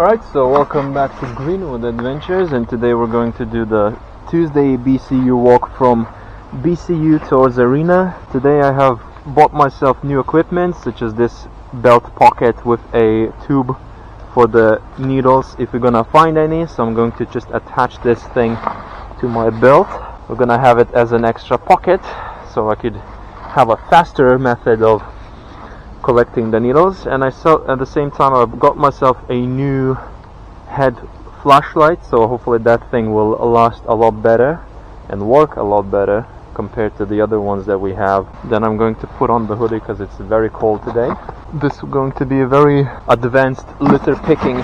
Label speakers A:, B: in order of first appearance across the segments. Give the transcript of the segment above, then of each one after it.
A: Alright, so welcome back to Greenwood Adventures, and today we're going to do the Tuesday BCU walk from BCU towards Arena. Today I have bought myself new equipment, such as this belt pocket with a tube for the needles if we're gonna find any. So I'm going to just attach this thing to my belt. We're gonna have it as an extra pocket so I could have a faster method of collecting the needles. And at the same time I've got myself a new head flashlight, so hopefully that thing will last a lot better and work a lot better compared to the other ones that we have. Then I'm going to put on the hoodie because it's very cold today. This is going to be a very advanced litter picking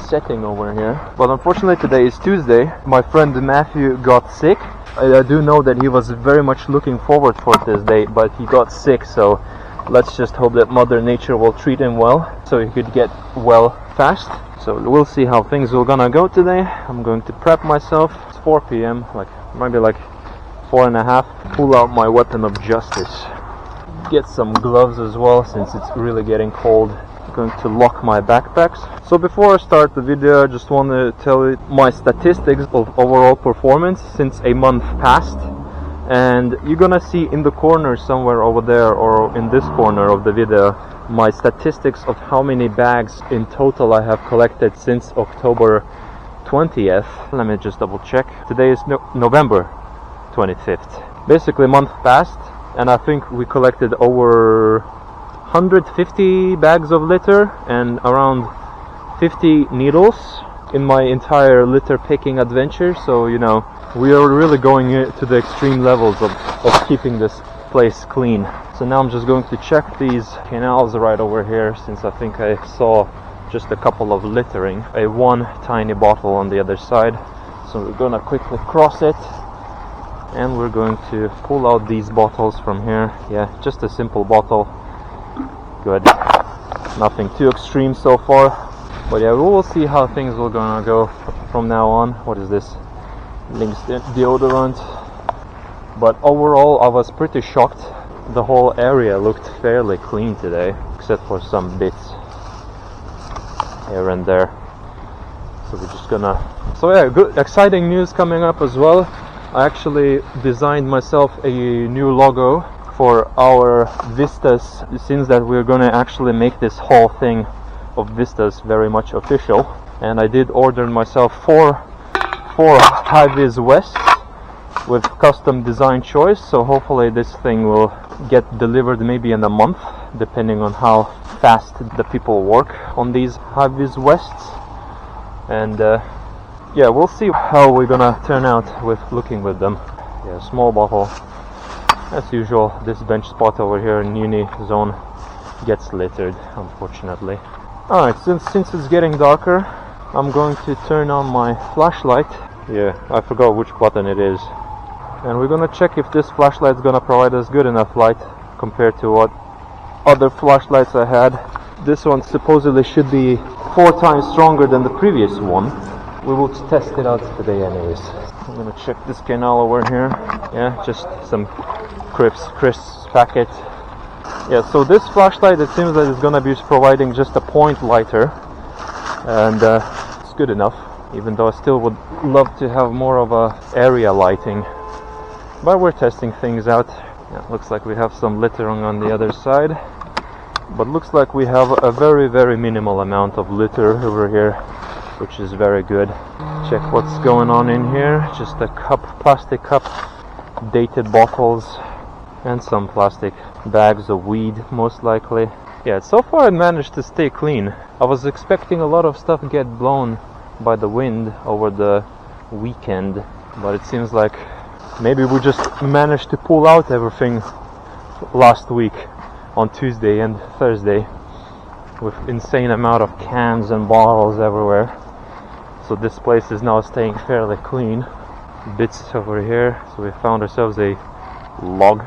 A: setting over here, but unfortunately today is Tuesday. My friend Matthew got sick. I do know that he was very much looking forward for this day, but he got sick, so let's just hope that Mother Nature will treat him well so he could get well fast. So we'll see how things are gonna go today. I'm going to prep myself. It's 4 p.m, maybe 4:30. Pull out my weapon of justice. Get some gloves as well since it's really getting cold. I'm going to lock my backpacks. So before I start the video, I just want to tell you my statistics of overall performance since a month passed. And you're gonna see in the corner somewhere over there, or in this corner of the video, my statistics of how many bags in total I have collected since October 20th. Let me just double check. Today is November 25th. Basically a month passed, and I think we collected over 150 bags of litter and around 50 needles in my entire litter picking adventure. So you know, we are really going to the extreme levels of keeping this place clean. So now I'm just going to check these canals right over here, since I think I saw just a couple of littering. One tiny bottle on the other side. So we're gonna quickly cross it, and we're going to pull out these bottles from here. Yeah, just a simple bottle. Good. Nothing too extreme so far. But yeah, we will see how things are gonna go from now on. What is this? Lynx deodorant. But overall I was pretty shocked. The whole area looked fairly clean today, except for some bits here and there. So we're just gonna... So yeah, good, exciting news coming up as well. I actually designed myself a new logo for our Vistas, since that we're gonna actually make this whole thing of Vistas very much official. And I did order myself four high-vis vests with custom design choice, so hopefully this thing will get delivered maybe in a month, depending on how fast the people work on these high-vis vests. And yeah, we'll see how we're gonna turn out with looking with them. Yeah, small bottle. As usual, this bench spot over here in Uni Zone gets littered, unfortunately. Alright, since it's getting darker, I'm going to turn on my flashlight. Yeah, I forgot which button it is. And we're gonna check if this flashlight is gonna provide us good enough light compared to what other flashlights I had. This one supposedly should be 4 times stronger than the previous one. We will test it out today anyways. I'm gonna check this canal over here. Yeah, just some crisps packet. Yeah, so this flashlight, it seems that it's gonna be providing just a point lighter, and it's good enough, even though I still would love to have more of a area lighting. But we're testing things out. Yeah, looks like we have some littering on the other side, but looks like we have a very minimal amount of litter over here, which is very good. Check what's going on in here. Just a plastic cup, dated bottles, and some plastic bags of weed, most likely. Yeah, so far I managed to stay clean. I was expecting a lot of stuff to get blown by the wind over the weekend, but it seems like maybe we just managed to pull out everything last week on Tuesday and Thursday with insane amount of cans and bottles everywhere. So this place is now staying fairly clean. Bits over here. So we found ourselves a log,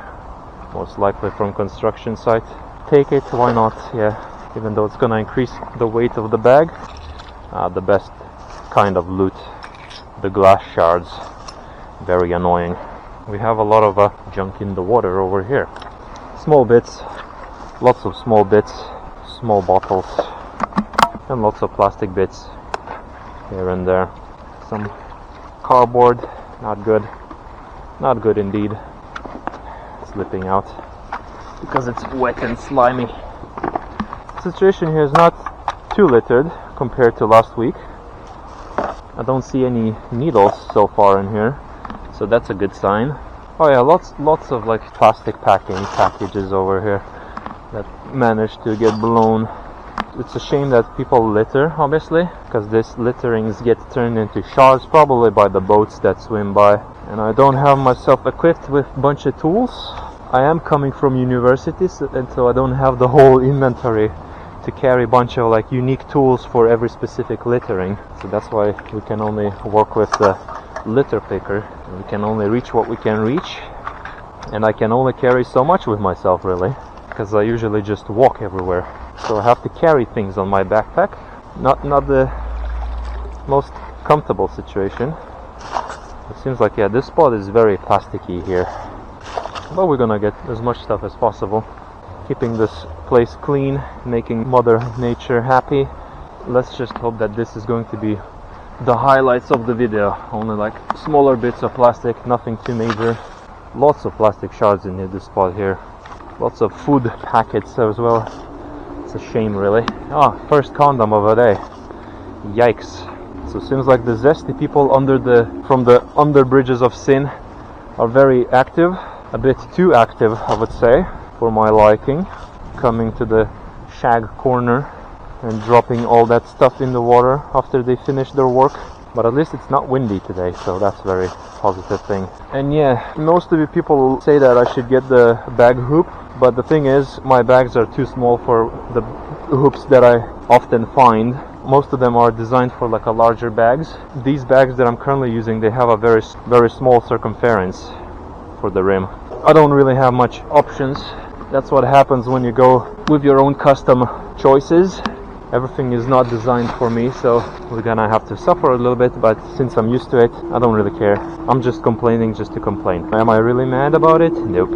A: most likely from construction site. Take it, why not? Yeah, even though it's gonna increase the weight of the bag. The best kind of loot, the glass shards, very annoying. We have a lot of junk in the water over here. Small bits, lots of small bits, small bottles, and lots of plastic bits here and there. Some cardboard, not good. Not good indeed. Slipping out because it's wet and slimy. The situation here is not too littered compared to last week. I don't see any needles so far in here, so that's a good sign. Oh yeah, lots of like plastic packages over here that managed to get blown. It's a shame that people litter, obviously, because this litterings get turned into shards probably by the boats that swim by. And I don't have myself equipped with a bunch of tools. I am coming from university, and so I don't have the whole inventory to carry a bunch of like unique tools for every specific littering. So that's why we can only work with the litter picker. We can only reach what we can reach, and I can only carry so much with myself, really, because I usually just walk everywhere. So I have to carry things on my backpack. Not the most comfortable situation. It seems like, yeah, this spot is very plasticky here, but we're gonna get as much stuff as possible, keeping this place clean, making Mother Nature happy. Let's just hope that this is going to be the highlights of the video. Only like smaller bits of plastic, nothing too major. Lots of plastic shards in this spot here. Lots of food packets as well. It's a shame, really. First condom of the day. Yikes. So it seems like the zesty people from the under bridges of sin are very active. A bit too active, I would say, for my liking. Coming to the shag corner and dropping all that stuff in the water after they finish their work. But at least it's not windy today, so that's a very positive thing. And yeah, most of you people say that I should get the bag hoop, but the thing is, my bags are too small for the hoops that I often find. Most of them are designed for like a larger bags. These bags that I'm currently using, they have a very small circumference for the rim. I don't really have much options. That's what happens when you go with your own custom choices. Everything is not designed for me, so we're gonna have to suffer a little bit, but since I'm used to it, I don't really care. I'm just complaining just to complain. Am I really mad about it? Nope.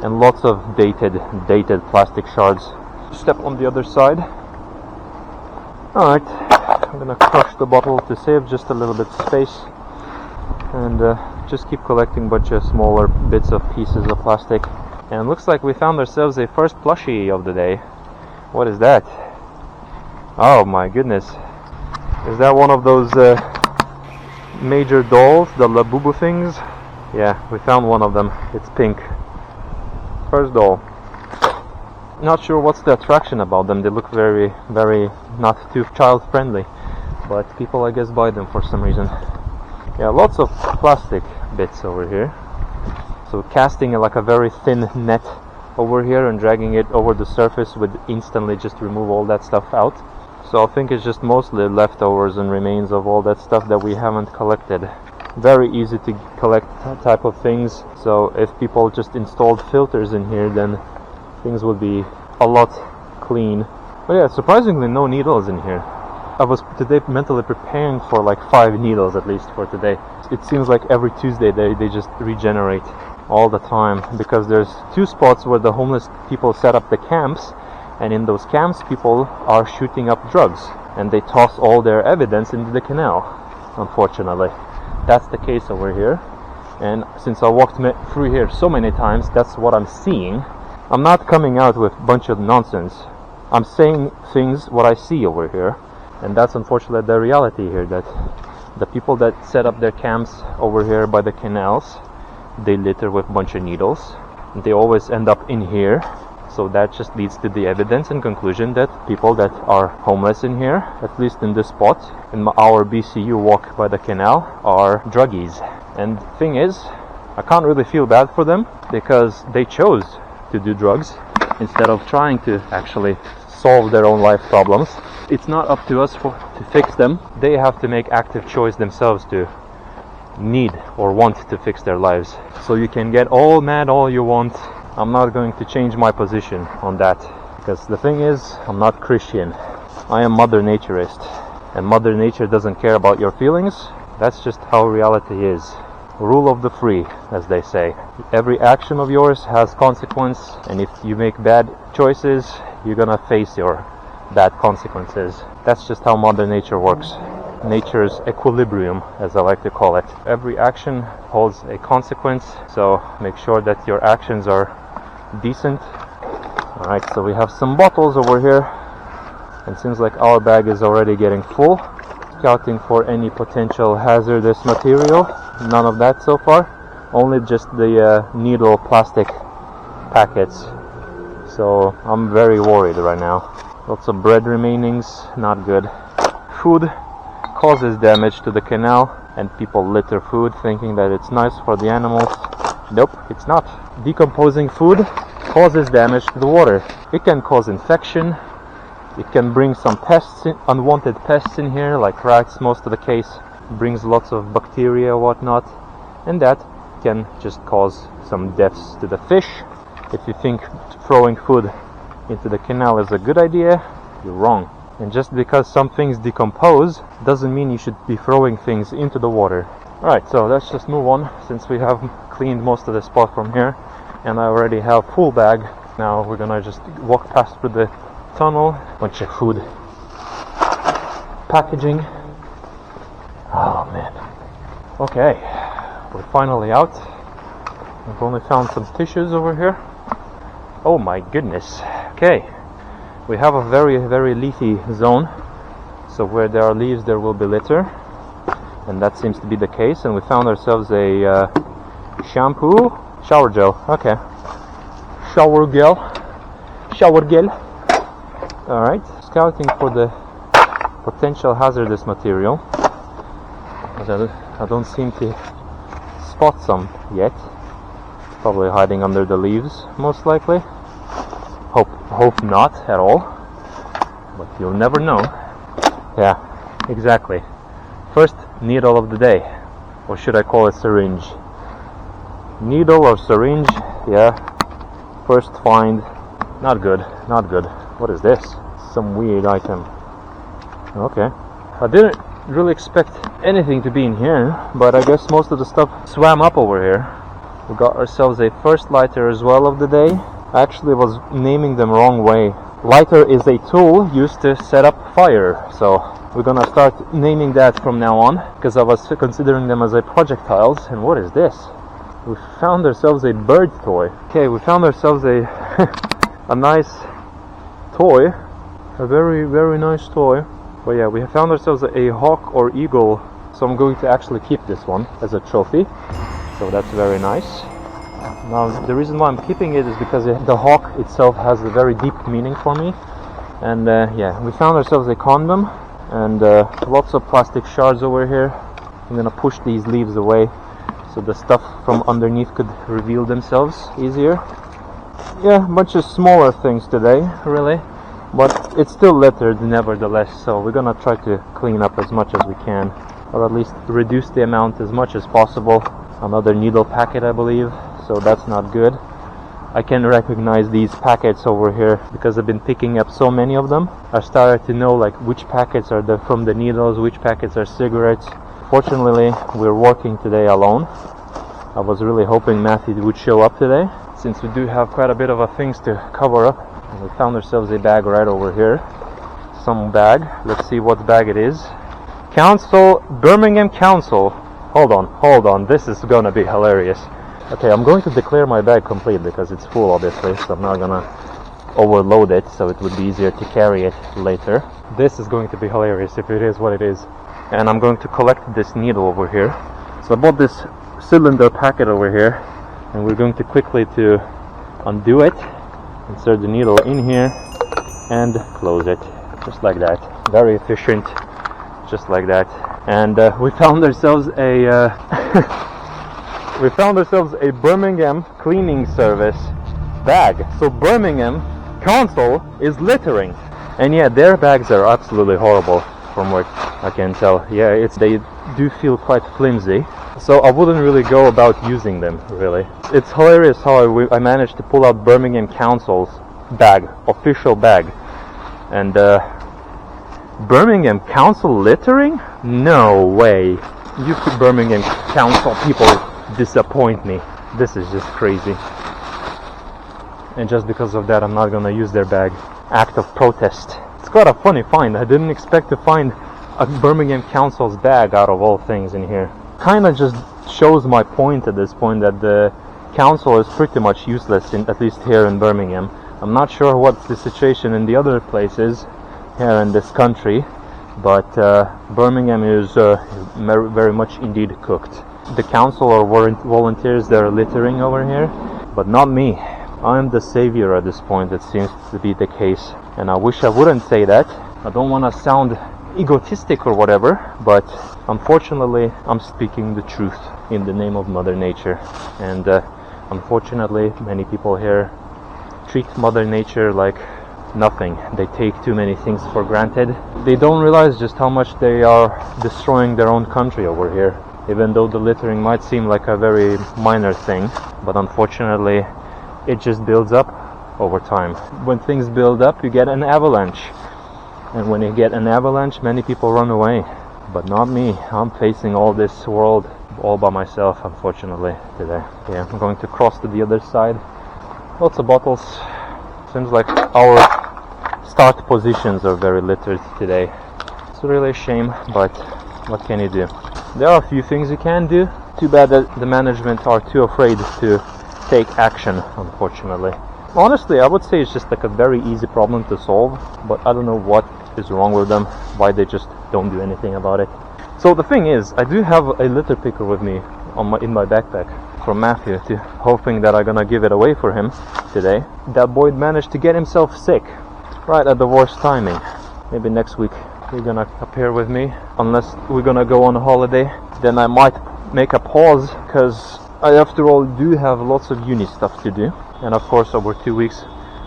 A: And lots of dated plastic shards. Step on the other side. Alright, I'm gonna crush the bottle to save just a little bit of space, and just keep collecting a bunch of smaller bits of pieces of plastic. And it looks like we found ourselves a first plushie of the day. What is that? Oh my goodness. Is that one of those major dolls, the Labubu things? Yeah, we found one of them. It's pink. First doll. Not sure what's the attraction about them. They look very not too child friendly, but people I guess buy them for some reason. Yeah, lots of plastic bits over here. So casting like a very thin net over here and dragging it over the surface would instantly just remove all that stuff out. So I think it's just mostly leftovers and remains of all that stuff that we haven't collected. Very easy to collect type of things, so if people just installed filters in here, then things would be a lot clean. But yeah, surprisingly no needles in here. I was today mentally preparing for like 5 needles at least for today. It seems like every Tuesday they just regenerate all the time, because there's 2 spots where the homeless people set up the camps, and in those camps people are shooting up drugs and they toss all their evidence into the canal. Unfortunately, that's the case over here, and since I walked through here so many times, that's what I'm seeing. I'm not coming out with a bunch of nonsense. I'm saying things what I see over here, and that's unfortunately the reality here, that the people that set up their camps over here by the canals, they litter with a bunch of needles. They always end up in here. So that just leads to the evidence and conclusion that people that are homeless in here, at least in this spot, in our BCU walk by the canal, are druggies. And the thing is, I can't really feel bad for them, because they chose to do drugs instead of trying to actually solve their own life problems. It's not up to us to fix them. They have to make active choice themselves to need or want to fix their lives. So you can get all mad all you want. I'm not going to change my position on that, because the thing is, I'm not Christian. I am Mother Naturist, and Mother Nature doesn't care about your feelings. That's just how reality is. Rule of the free, as they say. Every action of yours has consequence, and if you make bad choices, you're gonna face your bad consequences. That's just how Mother Nature works. nature's equilibrium, as I like to call it. Every action holds a consequence, so make sure that your actions are decent. Alright, so we have some bottles over here, and it seems like our bag is already getting full. Scouting for any potential hazardous material. None of that so far, only just the needle plastic packets. So I'm very worried right now. Lots of bread remainings, not good. Food causes damage to the canal, and people litter food thinking that it's nice for the animals. Nope, it's not. Decomposing food causes damage to the water. It can cause infection. It can bring some pests, unwanted pests in here, like rats most of the case. Brings lots of bacteria, whatnot, and that can just cause some deaths to the fish. If you think throwing food into the canal is a good idea, you're wrong. And just because some things decompose doesn't mean you should be throwing things into the water. Alright, so let's just move on, since we have cleaned most of the spot from here, and I already have full bag. Now we're gonna just walk past through the tunnel. Bunch of food packaging. Oh man. Okay, we're finally out. I've only found some tissues over here. Oh my goodness. Okay, we have a very leafy zone, so where there are leaves there will be litter, and that seems to be the case. And we found ourselves a shampoo, shower gel. Okay, shower gel. Alright, scouting for the potential hazardous material. I don't seem to spot some yet. Probably hiding under the leaves, most likely. Hope not at all, but you'll never know. Yeah, exactly. First needle of the day, or should I call it syringe? Needle or syringe? Yeah. First find. Not good. Not good. What is this? Some weird item. Okay. I didn't really expect anything to be in here, but I guess most of the stuff swam up over here. We got ourselves a first lighter as well of the day. I actually was naming them wrong way. Lighter is a tool used to set up fire, so we're gonna start naming that from now on, because I was considering them as a projectiles. And what is this? We found ourselves a bird toy. Okay, we found ourselves a a nice toy, a very nice toy. But yeah, we have found ourselves a hawk or eagle, so I'm going to actually keep this one as a trophy. So that's very nice. Now the reason why I'm keeping it is because the hawk itself has a very deep meaning for me. And yeah, we found ourselves a condom and lots of plastic shards over here. I'm gonna push these leaves away so the stuff from underneath could reveal themselves easier. Yeah, a bunch of smaller things today, really, but it's still littered nevertheless, so we're gonna try to clean up as much as we can, or at least reduce the amount as much as possible. Another needle packet, I believe, so that's not good. I can recognize these packets over here because I've been picking up so many of them. I started to know like which packets are from the needles, which packets are cigarettes. Fortunately, we're working today alone. I was really hoping Matthew would show up today, since we do have quite a bit of things to cover up. And we found ourselves a bag right over here. Some bag. Let's see what bag it is. Birmingham Council. Hold on. This is gonna be hilarious. Okay, I'm going to declare my bag complete because it's full, obviously, so I'm not gonna overload it, so it would be easier to carry it later. This is going to be hilarious if it is what it is. And I'm going to collect this needle over here. So I bought this cylinder packet over here, and we're going to quickly to undo it, insert the needle in here, and close it, just like that. Very efficient, just like that. And we found ourselves a Birmingham cleaning service bag. So Birmingham Council is littering, and yeah, their bags are absolutely horrible from what I can tell. Yeah, they do feel quite flimsy, so I wouldn't really go about using them, really. It's hilarious how I managed to pull out Birmingham Council's bag, official bag, and Birmingham Council littering? No way. You Birmingham Council people disappoint me. This is just crazy. And just because of that, I'm not gonna use their bag. Act of protest. It's quite a funny find. I didn't expect to find a Birmingham Council's bag out of all things in here. Kinda just shows my point at this point that the council is pretty much useless, at least here in Birmingham. I'm not sure what the situation in the other places here in this country, but Birmingham is very much indeed cooked. The council or volunteers, they're littering over here, but not me. I'm the savior at this point. It seems to be the case, and I wish I wouldn't say that. I don't want to sound egotistic or whatever, but unfortunately I'm speaking the truth in the name of Mother Nature, and unfortunately many people here treat Mother Nature like nothing. They take too many things for granted. They don't realize just how much they are destroying their own country over here, even though the littering might seem like a very minor thing, but unfortunately it just builds up over time. When things build up, you get an avalanche, and when you get an avalanche, many people run away, but not me. I'm facing all this world all by myself, unfortunately, today. Yeah, I'm going to cross to the other side. Lots of bottles. Seems like our start positions are very littered today. It's really a shame, but what can you do? There are a few things you can do. Too bad that the management are too afraid to take action, unfortunately. Honestly, I would say it's just like a very easy problem to solve, but I don't know what is wrong with them, why they just don't do anything about it. So the thing is, I do have a litter picker with me in my backpack from Matthew, hoping that I'm gonna give it away for him today. That boy managed to get himself sick right at the worst timing. Maybe next week you're gonna appear with me, unless we're gonna go on a holiday. Then I might make a pause, because I after all do have lots of uni stuff to do, and of course over 2 weeks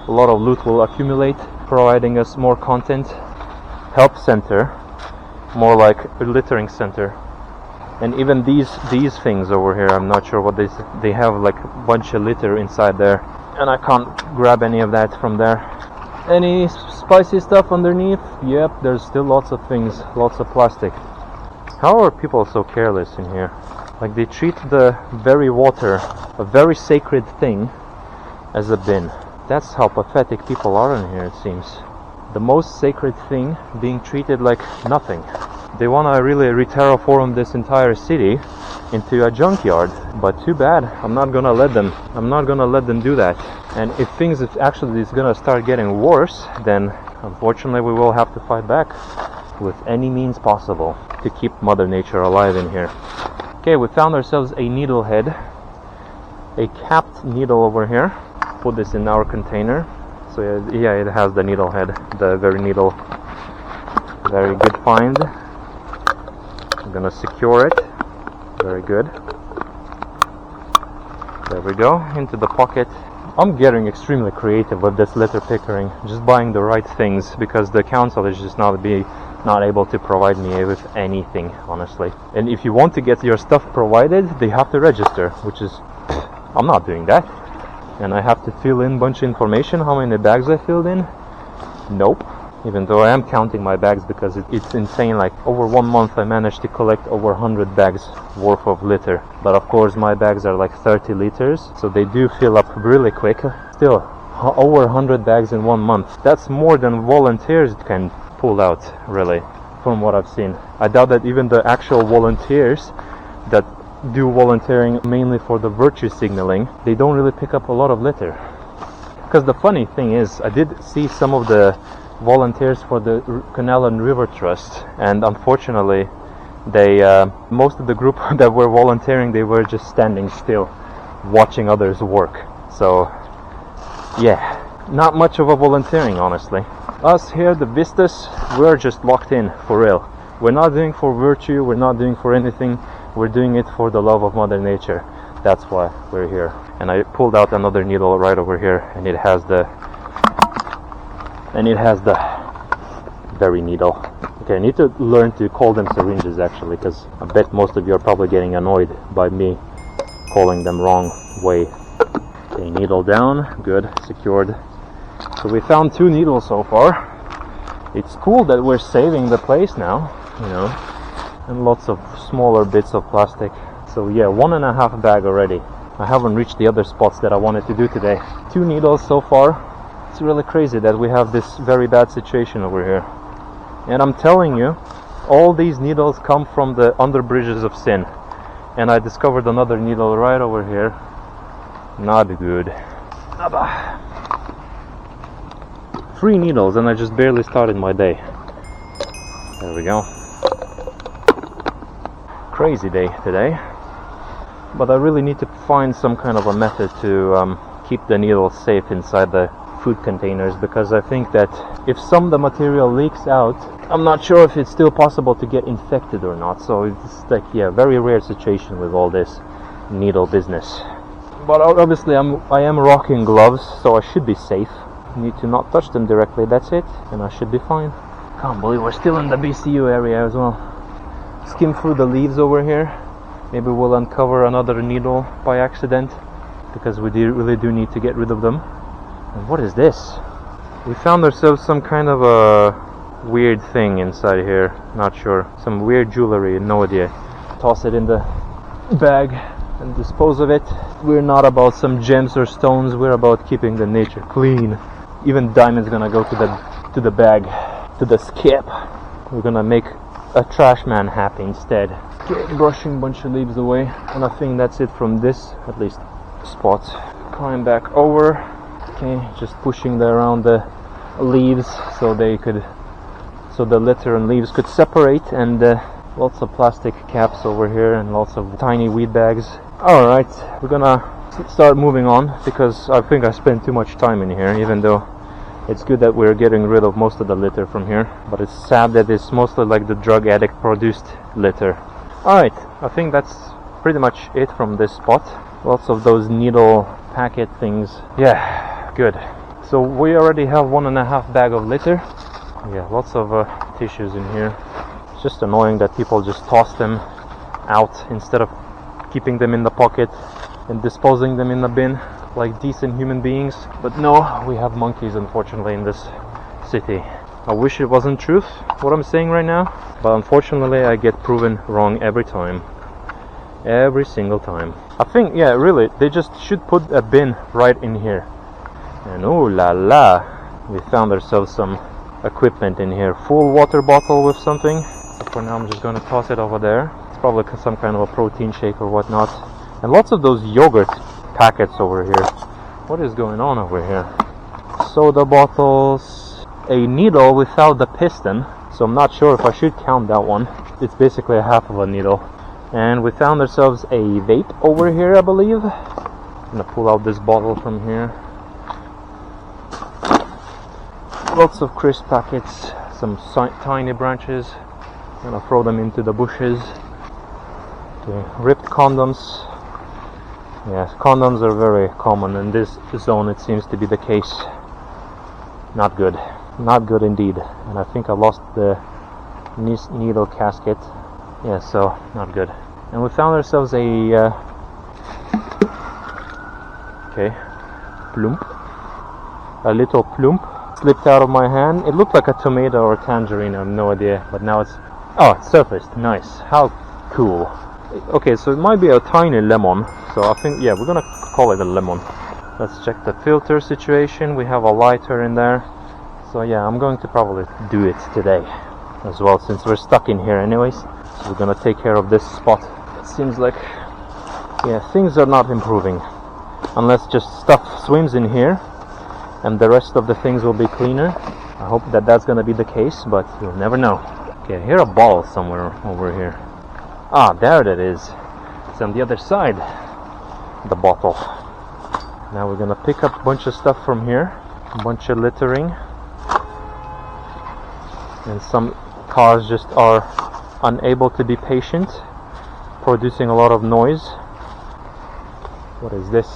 A: a lot of loot will accumulate, providing us more content. Help center, more like a littering center. And even these things over here, I'm not sure what they have, like a bunch of litter inside there, and I can't grab any of that from there. Any spicy stuff underneath? Yep, there's still lots of things, lots of plastic. How are people so careless in here? Like, they treat the very water, a very sacred thing, as a bin. That's how pathetic people are in here, it seems. The most sacred thing being treated like nothing. They want to really re-terraform this entire city into a junkyard, but too bad. I'm not gonna let them do that. And if things actually is gonna start getting worse, then unfortunately we will have to fight back with any means possible to keep Mother Nature alive in here. Okay, we found ourselves a needle head, a capped needle over here. Put this in our container. So yeah, it has the needle head, the very needle. Very good find. I'm gonna secure it. Very good. There we go, into the pocket. I'm getting extremely creative with this litter pickering, just buying the right things, because the council is just not able to provide me with anything, honestly. And if you want to get your stuff provided, they have to register, which is, I'm not doing that. And I have to fill in a bunch of information, how many bags I filled in. Nope. Even though I am counting my bags, because it's insane. Like, over 1 month I managed to collect over 100 bags worth of litter. But of course my bags are like 30 liters, so they do fill up really quick. Still, over 100 bags in 1 month. That's more than volunteers can pull out, really, from what I've seen. I doubt that even the actual volunteers that do volunteering mainly for the virtue signaling, they don't really pick up a lot of litter. Because the funny thing is, I did see some of the volunteers for the Canal and River Trust, and unfortunately most of the group that were volunteering, they were just standing still watching others work. So yeah, not much of a volunteering, honestly. Us here, the Vistas, we're just locked in for real. We're not doing for virtue, we're not doing for anything, we're doing it for the love of Mother Nature. That's why we're here. And I pulled out another needle right over here, and it has the very needle. Okay, I need to learn to call them syringes, actually, because I bet most of you are probably getting annoyed by me calling them wrong way. Okay, needle down, good, secured. So we found 2 needles so far. It's cool that we're saving the place now, you know, and lots of smaller bits of plastic. So yeah, 1.5 bag already. I haven't reached the other spots that I wanted to do today. 2 needles so far. It's really crazy that we have this very bad situation over here. And I'm telling you, All these needles come from the underbridges of sin. And I discovered another needle right over here. Not good. Abba. 3 needles and I just barely started my day. There we go. Crazy day today. But I really need to find some kind of a method to keep the needles safe inside the food containers, because I think that if some of the material leaks out, I'm not sure if it's still possible to get infected or not. So it's like, yeah, very rare situation with all this needle business. But obviously I am rocking gloves, so I should be safe. Need to not touch them directly, that's it, and I should be fine. Can't believe we're still in the BCU area as well. Skim through the leaves over here. Maybe we'll uncover another needle by accident, because we really do need to get rid of them. And what is this? We found ourselves some kind of a weird thing inside here. Not sure. Some weird jewelry, no idea. Toss it in the bag and dispose of it. We're not about some gems or stones, we're about keeping the nature clean. Even diamond's gonna go to the bag, to the skip. We're gonna make a trash man happy instead. Okay, brushing a bunch of leaves away, and I think that's it from this, at least, spot. Climb back over. Okay, just pushing around the leaves so the litter and leaves could separate, and lots of plastic caps over here and lots of tiny weed bags. Alright, we're gonna start moving on, because I think I spent too much time in here, even though it's good that we're getting rid of most of the litter from here. But it's sad that it's mostly like the drug addict produced litter. Alright, I think that's pretty much it from this spot. Lots of those needle packet things. Yeah, good. So we already have 1.5 bag of litter. Yeah, lots of tissues in here. It's just annoying that people just toss them out instead of keeping them in the pocket and disposing them in the bin like decent human beings. But no, we have monkeys unfortunately in this city. I wish it wasn't truth what I'm saying right now, but unfortunately I get proven wrong every time. Every single time. I think, yeah, really, they just should put a bin right in here. And oh la la, we found ourselves some equipment in here. Full water bottle with something. So for now I'm just gonna toss it over there. It's probably some kind of a protein shake or whatnot. And lots of those yogurt packets over here. What is going on over here? Soda bottles. A needle without the piston. So I'm not sure if I should count that one. It's basically a half of a needle. And we found ourselves a vape over here, I believe. I'm gonna pull out this bottle from here. Lots of crisp packets, some tiny branches. I'm gonna throw them into the bushes. Okay. Ripped condoms. Yes, condoms are very common in this zone, it seems to be the case. Not good. Not good indeed. And I think I lost the needle casket. Yeah, so not good. And we found ourselves a plump. A little plump slipped out of my hand. It looked like a tomato or tangerine, I have no idea. But now it's surfaced. Nice. How cool. Okay, so it might be a tiny lemon. So I think, yeah, we're gonna call it a lemon. Let's check the filter situation. We have a lighter in there. So yeah, I'm going to probably do it today as well, since we're stuck in here anyways. So we're gonna take care of this spot. It seems like, yeah, things are not improving. Unless just stuff swims in here and the rest of the things will be cleaner. I hope that that's gonna be the case, but you'll never know. Okay, I hear a ball somewhere over here. Ah, there it is. It's on the other side. The bottle. Now we're gonna pick up a bunch of stuff from here. A bunch of littering. And some cars just are unable to be patient, producing a lot of noise. What is this?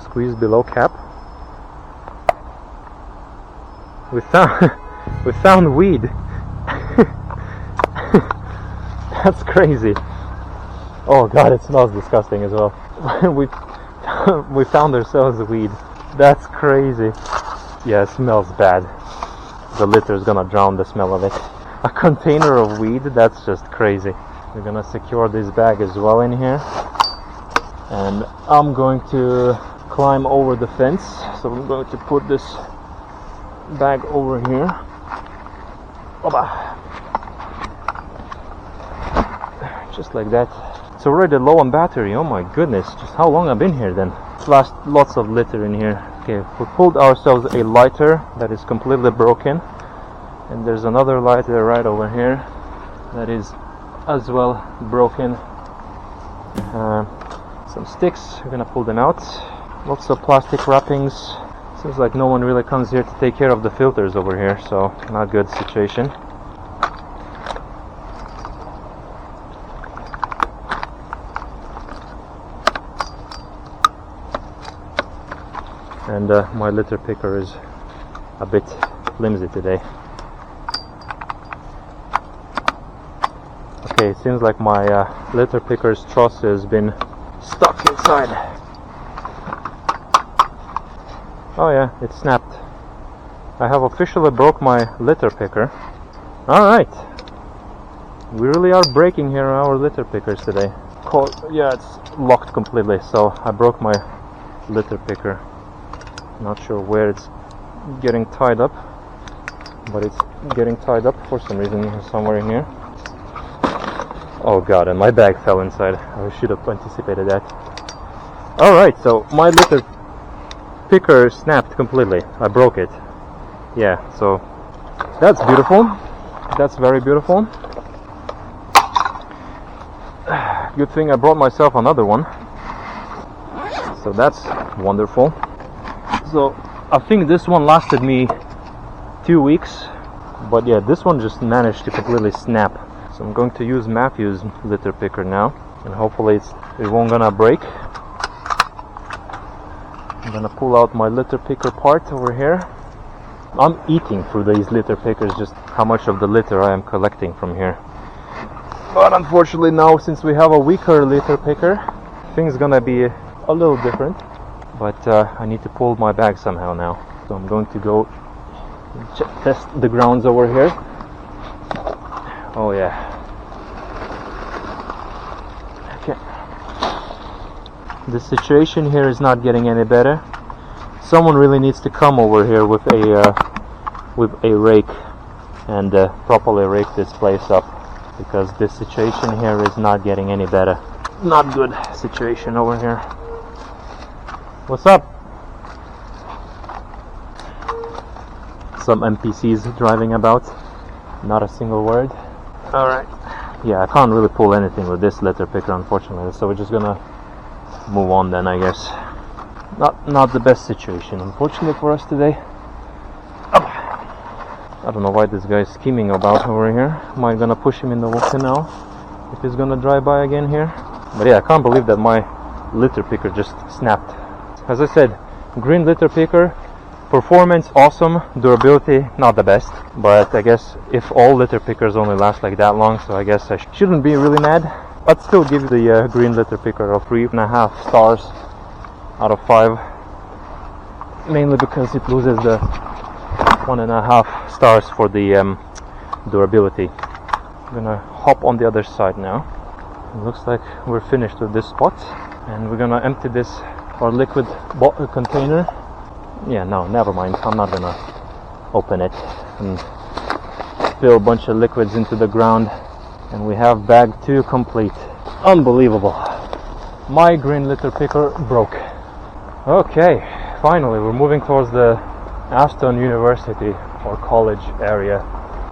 A: Squeeze below cap. We found weed. That's crazy. Oh god, it smells disgusting as well. we found ourselves weed. That's crazy. Yeah, it smells bad. The litter is gonna drown the smell of it. A container of weed, that's just crazy. We're gonna secure this bag as well in here. And I'm going to climb over the fence. So I'm going to put this bag over here. Oba. Just like that. It's already low on battery. Oh my goodness, just how long I've been here then. Lots of litter in here. Okay, we pulled ourselves a lighter that is completely broken, and there's another lighter right over here that is as well broken. Some sticks, we're gonna pull them out. Lots of plastic wrappings. Seems like no one really comes here to take care of the filters over here, so not good situation. And my litter picker is a bit flimsy today. Okay, it seems like my litter picker's truss has been stuck inside. Oh yeah, it snapped. I have officially broke my litter picker. Alright. We really are breaking here our litter pickers today. Yeah, it's locked completely, so I broke my litter picker. Not sure where it's getting tied up, but it's getting tied up for some reason somewhere in here. Oh god, and my bag fell inside. I should have anticipated that. Alright, so my litter picker snapped completely. I broke it. Yeah, so that's beautiful. That's very beautiful. Good thing I brought myself another one. So that's wonderful. So I think this one lasted me 2 weeks, but yeah, this one just managed to completely snap. So I'm going to use Matthew's litter picker now, and hopefully it won't gonna break. I'm gonna pull out my litter picker part over here. I'm eating through these litter pickers just how much of the litter I am collecting from here. But unfortunately now, since we have a weaker litter picker, things gonna be a little different. But I need to pull my bag somehow now. So I'm going to go test the grounds over here. Oh yeah. Okay. The situation here is not getting any better. Someone really needs to come over here with a rake and properly rake this place up, because this situation here is not getting any better. Not good situation over here. What's up? Some NPCs driving about. Not a single word. Alright. Yeah, I can't really pull anything with this litter picker, unfortunately, so we're just gonna move on then, I guess. Not the best situation, unfortunately, for us today. I don't know why this guy is scheming about over here. Am I gonna push him in the canal if he's gonna drive by again here? But yeah, I can't believe that my litter picker just snapped. As I said, green litter picker, performance awesome, durability not the best, but I guess if all litter pickers only last like that long, so I guess I shouldn't be really mad. I'd still give the green litter picker a 3.5 stars out of 5, mainly because it loses the 1.5 stars for the durability. I'm gonna hop on the other side now. It looks like we're finished with this spot, and we're gonna empty this our liquid container. Yeah, no, never mind. I'm not gonna open it and spill a bunch of liquids into the ground. And we have bag 2 complete. Unbelievable. My green litter picker broke. Okay, finally we're moving towards the Aston University or college area.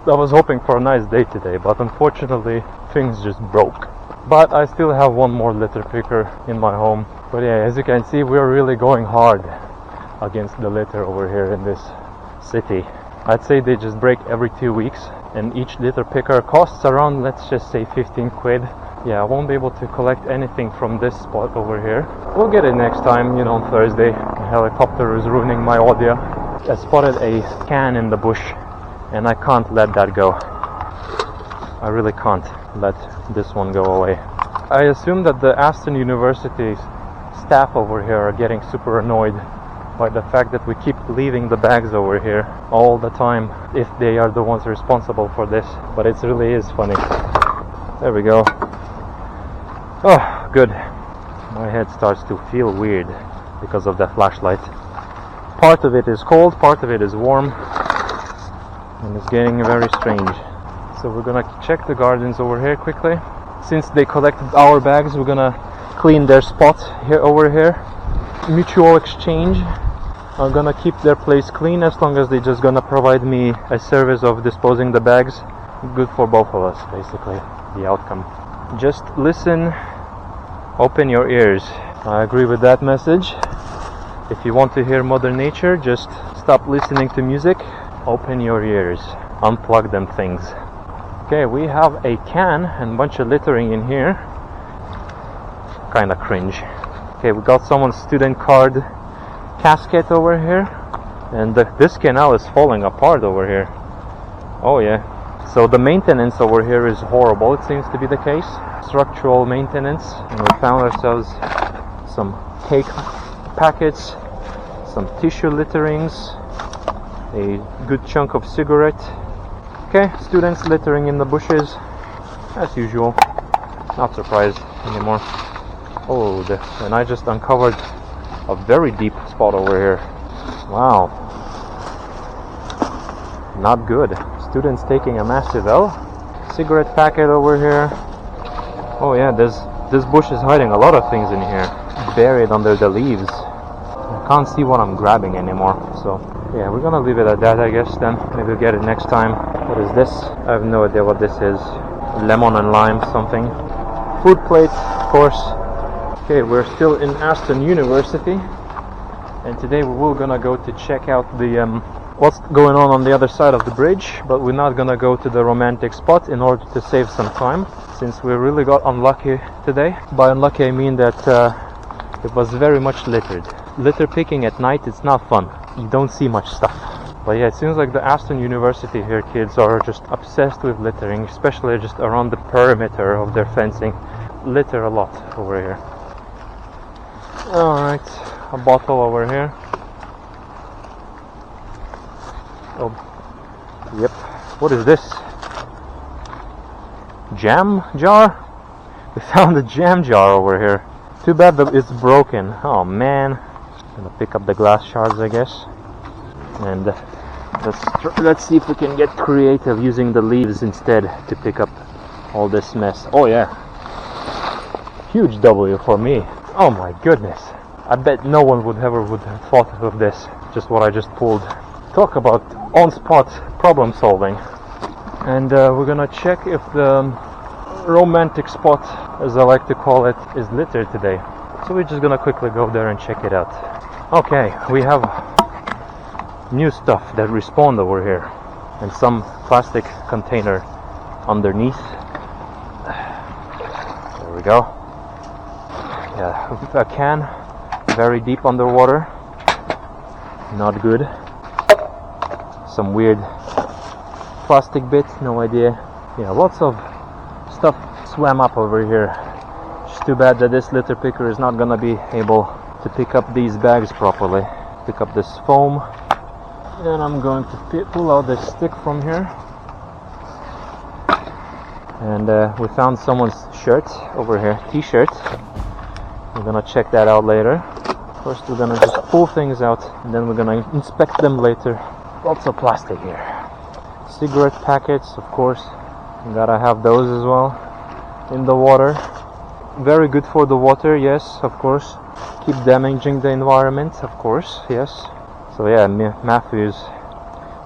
A: I was hoping for a nice day today, but unfortunately things just broke. But I still have one more litter picker in my home. But yeah, as you can see, we're really going hard against the litter over here in this city. I'd say they just break every 2 weeks, and each litter picker costs around, let's just say, 15 quid. Yeah, I won't be able to collect anything from this spot over here. We'll get it next time, you know, on Thursday. The helicopter is ruining my audio. I spotted a can in the bush, and I can't let that go. I really can't let this one go away. I assume that the Aston University's staff over here are getting super annoyed by the fact that we keep leaving the bags over here all the time, if they are the ones responsible for this. But it really is funny. There we go. Oh, good. My head starts to feel weird because of the flashlight. Part of it is cold, part of it is warm. and it's getting very strange. So we're gonna check the gardens over here quickly. Since they collected our bags, we're gonna clean their spot here over here. Mutual exchange. I'm gonna keep their place clean as long as they're just gonna provide me a service of disposing the bags. Good for both of us, basically, the outcome. Just listen, open your ears. I agree with that message. If you want to hear Mother Nature, just stop listening to music, open your ears, unplug them things. Okay, we have a can and a bunch of littering in here. Kinda cringe. Okay, we got someone's student card casket over here, and this canal is falling apart over here. Oh yeah. So the maintenance over here is horrible, it seems to be the case. Structural maintenance. And we found ourselves some cake packets, some tissue litterings, a good chunk of cigarette. Okay, students littering in the bushes, as usual. Not surprised anymore. Oh, and I just uncovered a very deep spot over here. Wow. Not good. Students taking a massive L. Cigarette packet over here. Oh yeah, this bush is hiding a lot of things in here, buried under the leaves. I can't see what I'm grabbing anymore, so yeah, we're gonna leave it at that, I guess. Then maybe we'll get it next time. What is this? I have no idea what this is. Lemon and lime something. Food plate, of course. Okay, we're still in Aston University, and today we're gonna go to check out the what's going on the other side of the bridge, but we're not gonna go to the romantic spot in order to save some time, since we really got unlucky today. By unlucky I mean that it was very much littered. Litter picking at night, it's not fun. You don't see much stuff. But yeah, it seems like the Aston University here kids are just obsessed with littering, especially just around the perimeter of their fencing. Litter a lot over here. Alright, a bottle over here. Oh, yep. What is this? Jam jar? We found a jam jar over here. Too bad that it's broken. Oh man. Gonna pick up the glass shards, I guess. And let's see if we can get creative using the leaves instead to pick up all this mess. Oh yeah. Huge W for me. Oh my goodness. I bet no one would have thought of this. Just what I just pulled. Talk about on-spot problem solving. And we're gonna check if the romantic spot, as I like to call it, is littered today. So we're just gonna quickly go there and check it out. Okay, we have new stuff that respawned over here, and some plastic container underneath. There we go. Yeah, a can, very deep underwater. Not good. Some weird plastic bit, no idea. Yeah, lots of stuff swam up over here. Just too bad that this litter picker is not gonna be able to pick up these bags properly. Pick up this foam. And I'm going to pull out this stick from here. And we found someone's shirt over here, t-shirt. We're gonna check that out later. First we're gonna just pull things out, and then we're gonna inspect them later. Lots of plastic here. Cigarette packets, of course. You gotta have those as well. In the water. Very good for the water, yes, of course. Keep damaging the environment, of course, yes. So yeah, Matthew's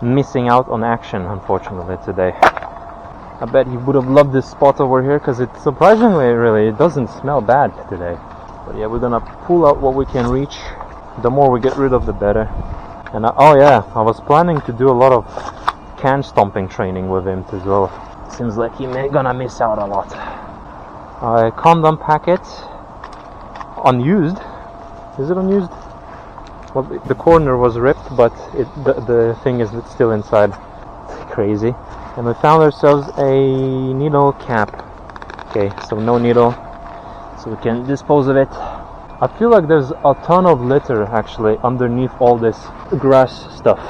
A: missing out on action, unfortunately, today. I bet he would have loved this spot over here, because it surprisingly, really, it doesn't smell bad today. But yeah, we're gonna pull out what we can reach. The more we get rid of, the better. And oh yeah, I was planning to do a lot of can stomping training with him as well. Seems like he's gonna miss out a lot. A condom packet, unused. Is it unused? Well, the corner was ripped, but the thing is still inside. Crazy. And we found ourselves a needle cap. Okay, so no needle, so we can dispose of it. I feel like there's a ton of litter actually underneath all this grass stuff.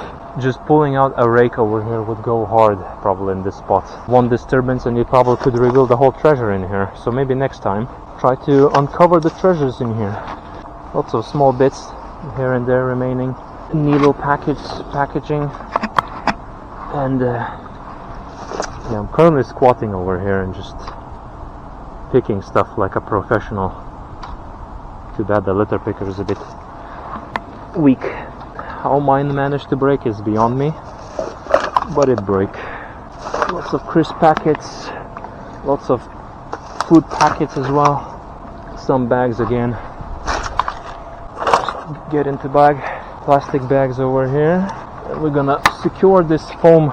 A: Just pulling out a rake over here would go hard probably in this spot. One disturbance and you probably could reveal the whole treasure in here. So maybe next time try to uncover the treasures in here. Lots of small bits here and there remaining. Needle packaging. And yeah, I'm currently squatting over here and just picking stuff like a professional. Too bad the litter picker is a bit weak. How mine managed to break is beyond me, but it broke. Lots of crisp packets, lots of food packets as well. Some bags again. Just get into bag. Plastic bags over here. And we're gonna secure this foam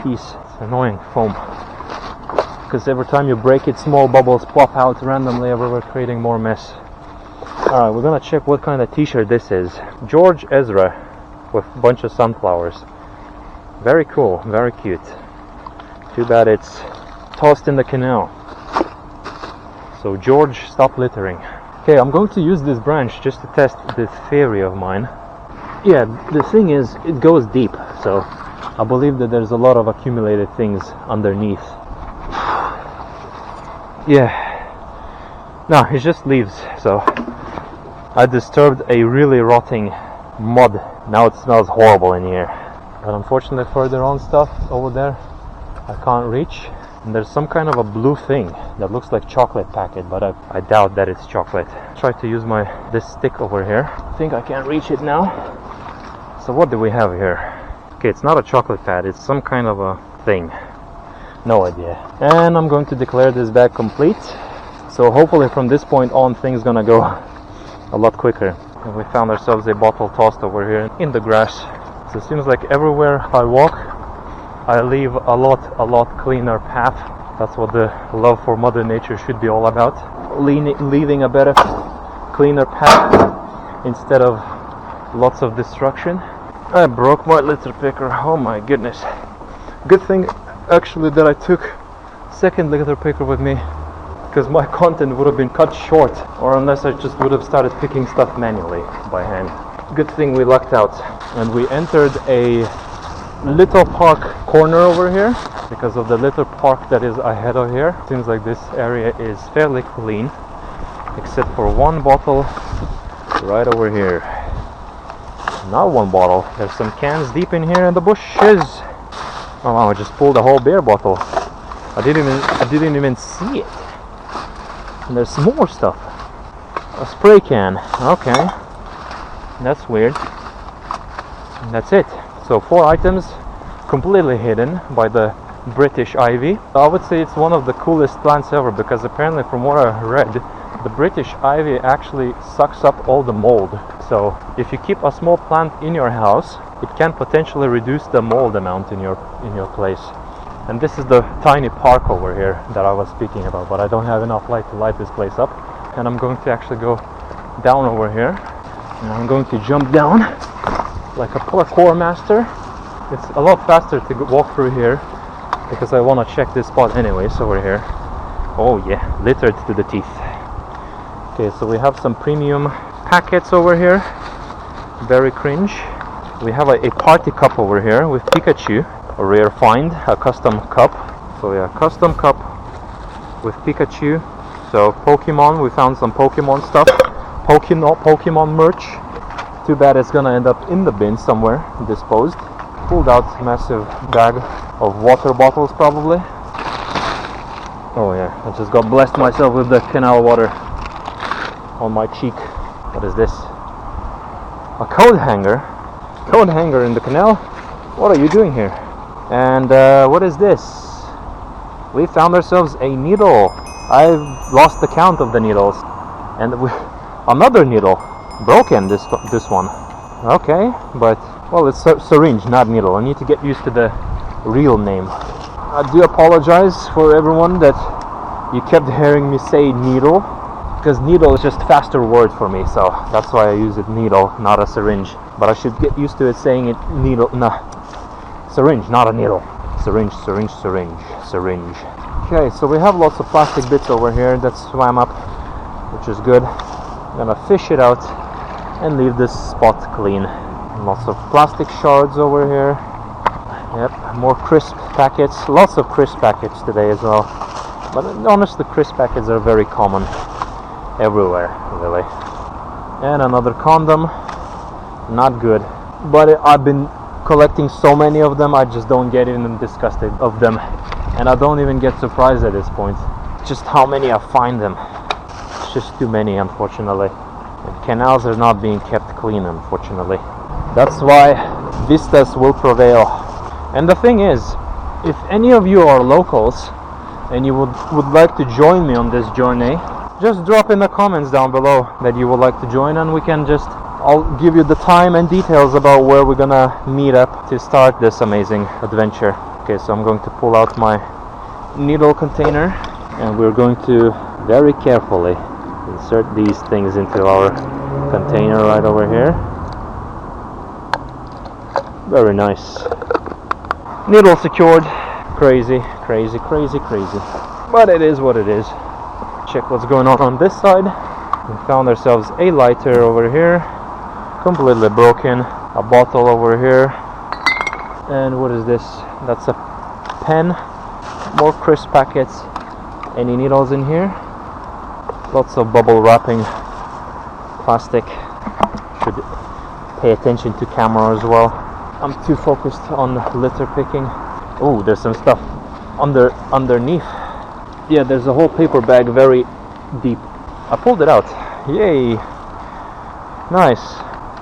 A: piece. It's annoying foam, because every time you break it, small bubbles pop out randomly everywhere, creating more mess. Alright, we're gonna check what kind of t-shirt this is. George Ezra with a bunch of sunflowers. Very cool, very cute. Too bad it's tossed in the canal. So George, stop littering. Okay, I'm going to use this branch just to test this theory of mine. Yeah, the thing is, it goes deep, so I believe that there's a lot of accumulated things underneath. Yeah. No, it's just leaves, so I disturbed a really rotting mud. Now it smells horrible in here. But unfortunately further on stuff over there I can't reach. And there's some kind of a blue thing that looks like chocolate packet, but I doubt that it's chocolate. Try to use this stick over here. I think I can reach it now. So what do we have here? Okay, it's not a chocolate pad, it's some kind of a thing. No idea. And I'm going to declare this bag complete. So hopefully from this point on things gonna go a lot quicker. And we found ourselves a bottle tossed over here in the grass. So it seems like everywhere I walk I leave a lot cleaner path. That's what the love for Mother Nature should be all about. Leaving a better, cleaner path instead of lots of destruction. I broke my litter picker, oh my goodness. Good thing actually that I took second litter picker with me, because my content would have been cut short, or unless I just would have started picking stuff manually by hand. Good thing we lucked out, and we entered a little park corner over here because of the litter park that is ahead of here. Seems like this area is fairly clean, except for one bottle right over here. Not one bottle, there's some cans deep in here in the bushes. Oh wow, I just pulled a whole beer bottle. I didn't even see it. And there's more stuff. A spray can, okay. That's weird. And that's it. So 4 items completely hidden by the British ivy. I would say it's one of the coolest plants ever, because apparently from what I read, the British ivy actually sucks up all the mold. So if you keep a small plant in your house, it can potentially reduce the mold amount in your place. And this is the tiny park over here that I was speaking about, but I don't have enough light to light this place up. And I'm going to actually go down over here, and I'm going to jump down like a parkour master. It's a lot faster to walk through here because I want to check this spot anyways over here. Oh yeah, littered to the teeth. Okay, so we have some premium packets over here. Very cringe. We have a party cup over here with Pikachu. A rare find, a custom cup. So yeah, custom cup with Pikachu. So Pokemon, we found some Pokemon stuff. Pokemon merch. Too bad it's gonna end up in the bin somewhere, disposed. Pulled out a massive bag of water bottles probably. Oh yeah, I just got blessed myself with the canal water on my cheek. What is this? A coat hanger? Coat hanger in the canal? What are you doing here? And what is this? We found ourselves a needle. I've lost the count of the needles. And another needle. Broken, this one. Okay, but well, it's syringe, not needle. I need to get used to the real name. I do apologize for everyone that you kept hearing me say needle, because needle is just faster word for me, so that's why I use it needle, not a syringe. But I should get used to it saying it needle, nah, syringe, not a needle. Syringe, syringe, syringe, syringe. Okay, so we have lots of plastic bits over here that swam up, which is good. I'm gonna fish it out and leave this spot clean. Lots of plastic shards over here. Yep, more crisp packets. Lots of crisp packets today as well. But honestly, crisp packets are very common everywhere, really. And another condom. Not good. But I've been collecting so many of them, I just don't get even disgusted of them, and I don't even get surprised at this point. Just how many I find them. It's just too many, unfortunately. And canals are not being kept clean, unfortunately. That's why Vistas will prevail. And the thing is, if any of you are locals and you would like to join me on this journey, just drop in the comments down below that you would like to join, and I'll give you the time and details about where we're gonna meet up to start this amazing adventure. Okay, so I'm going to pull out my needle container, and we're going to very carefully insert these things into our container right over here. Very nice. Needle secured. Crazy, crazy, crazy, crazy. But it is what it is. Check what's going on this side. We found ourselves a lighter over here, completely broken. A bottle over here. And what is this? That's a pen. More crisp packets. Any needles in here? Lots of bubble wrapping. Plastic. Should pay attention to camera as well. I'm too focused on litter picking. Oh, there's some stuff underneath. Yeah, there's a whole paper bag very deep. I pulled it out. Yay! Nice.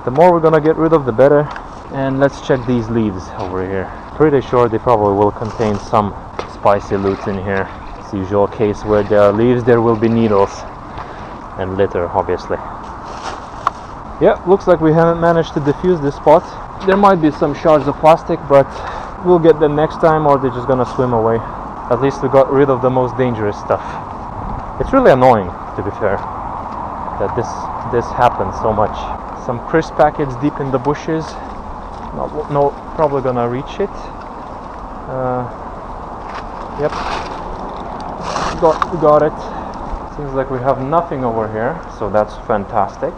A: The more we're gonna get rid of, the better. And let's check these leaves over here. Pretty sure they probably will contain some spicy loot in here. It's the usual case where there are leaves, there will be needles. And litter, obviously. Yeah, looks like we haven't managed to defuse this spot. There might be some shards of plastic, but we'll get them next time, or they're just gonna swim away. At least we got rid of the most dangerous stuff. It's really annoying, to be fair, that this happens so much. Some crisp packets deep in the bushes. No, probably gonna reach it. Yep. Got it. Seems like we have nothing over here, so that's fantastic.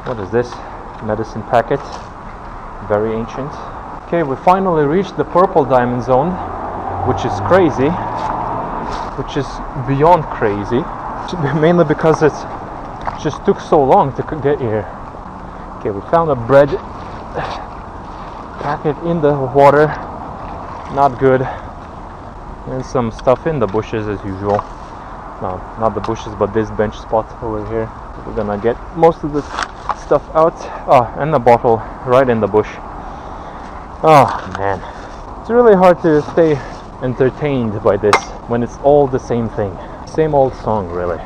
A: What is this? Medicine packet. Very ancient. Okay, we finally reached the purple diamond zone, which is crazy, which is beyond crazy, mainly because it just took so long to get here. Okay, we found a bread packet in the water, not good, and some stuff in the bushes as usual. No, not the bushes, but this bench spot over here. We're gonna get most of the stuff out. And the bottle right in the bush. Oh man, it's really hard to stay entertained by this when it's all the same thing, same old song really.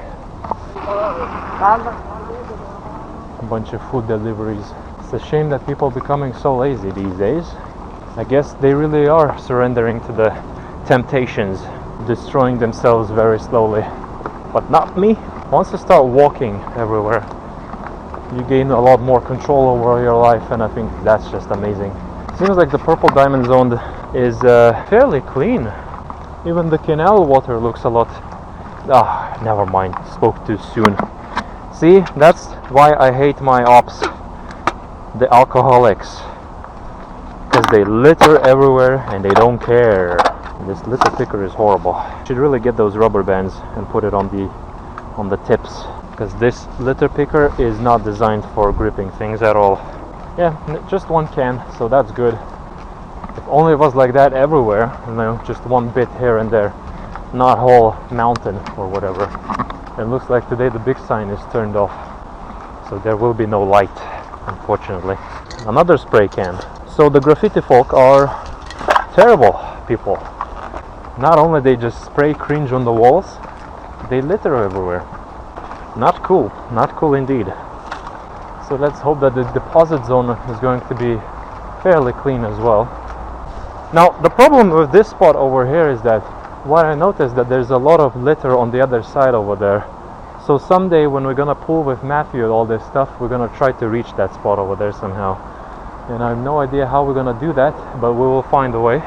A: A bunch of food deliveries. It's a shame that people are becoming so lazy these days. I guess they really are surrendering to the temptations, destroying themselves very slowly. But not me. Once you start walking everywhere, you gain a lot more control over your life, and I think that's just amazing. Seems like the purple diamond zone is fairly clean. Even the canal water looks a lot... never mind, spoke too soon. See, that's why I hate my ops, the alcoholics, because they litter everywhere and they don't care. This litter picker is horrible. Should really get those rubber bands and put it on the tips, because this litter picker is not designed for gripping things at all. Yeah, just one can, so that's good. If only it was like that everywhere, you know, just one bit here and there, not whole mountain or whatever. It looks like today the big sign is turned off, so there will be no light, unfortunately. Another spray can. So the graffiti folk are terrible people. Not only they just spray cringe on the walls, they litter everywhere. Not cool indeed. So let's hope that the deposit zone is going to be fairly clean as well. Now the problem with this spot over here is that what I noticed that there's a lot of litter on the other side over there. So someday when we're gonna pull with Matthew and all this stuff, we're gonna try to reach that spot over there somehow. And I have no idea how we're gonna do that, but we will find a way.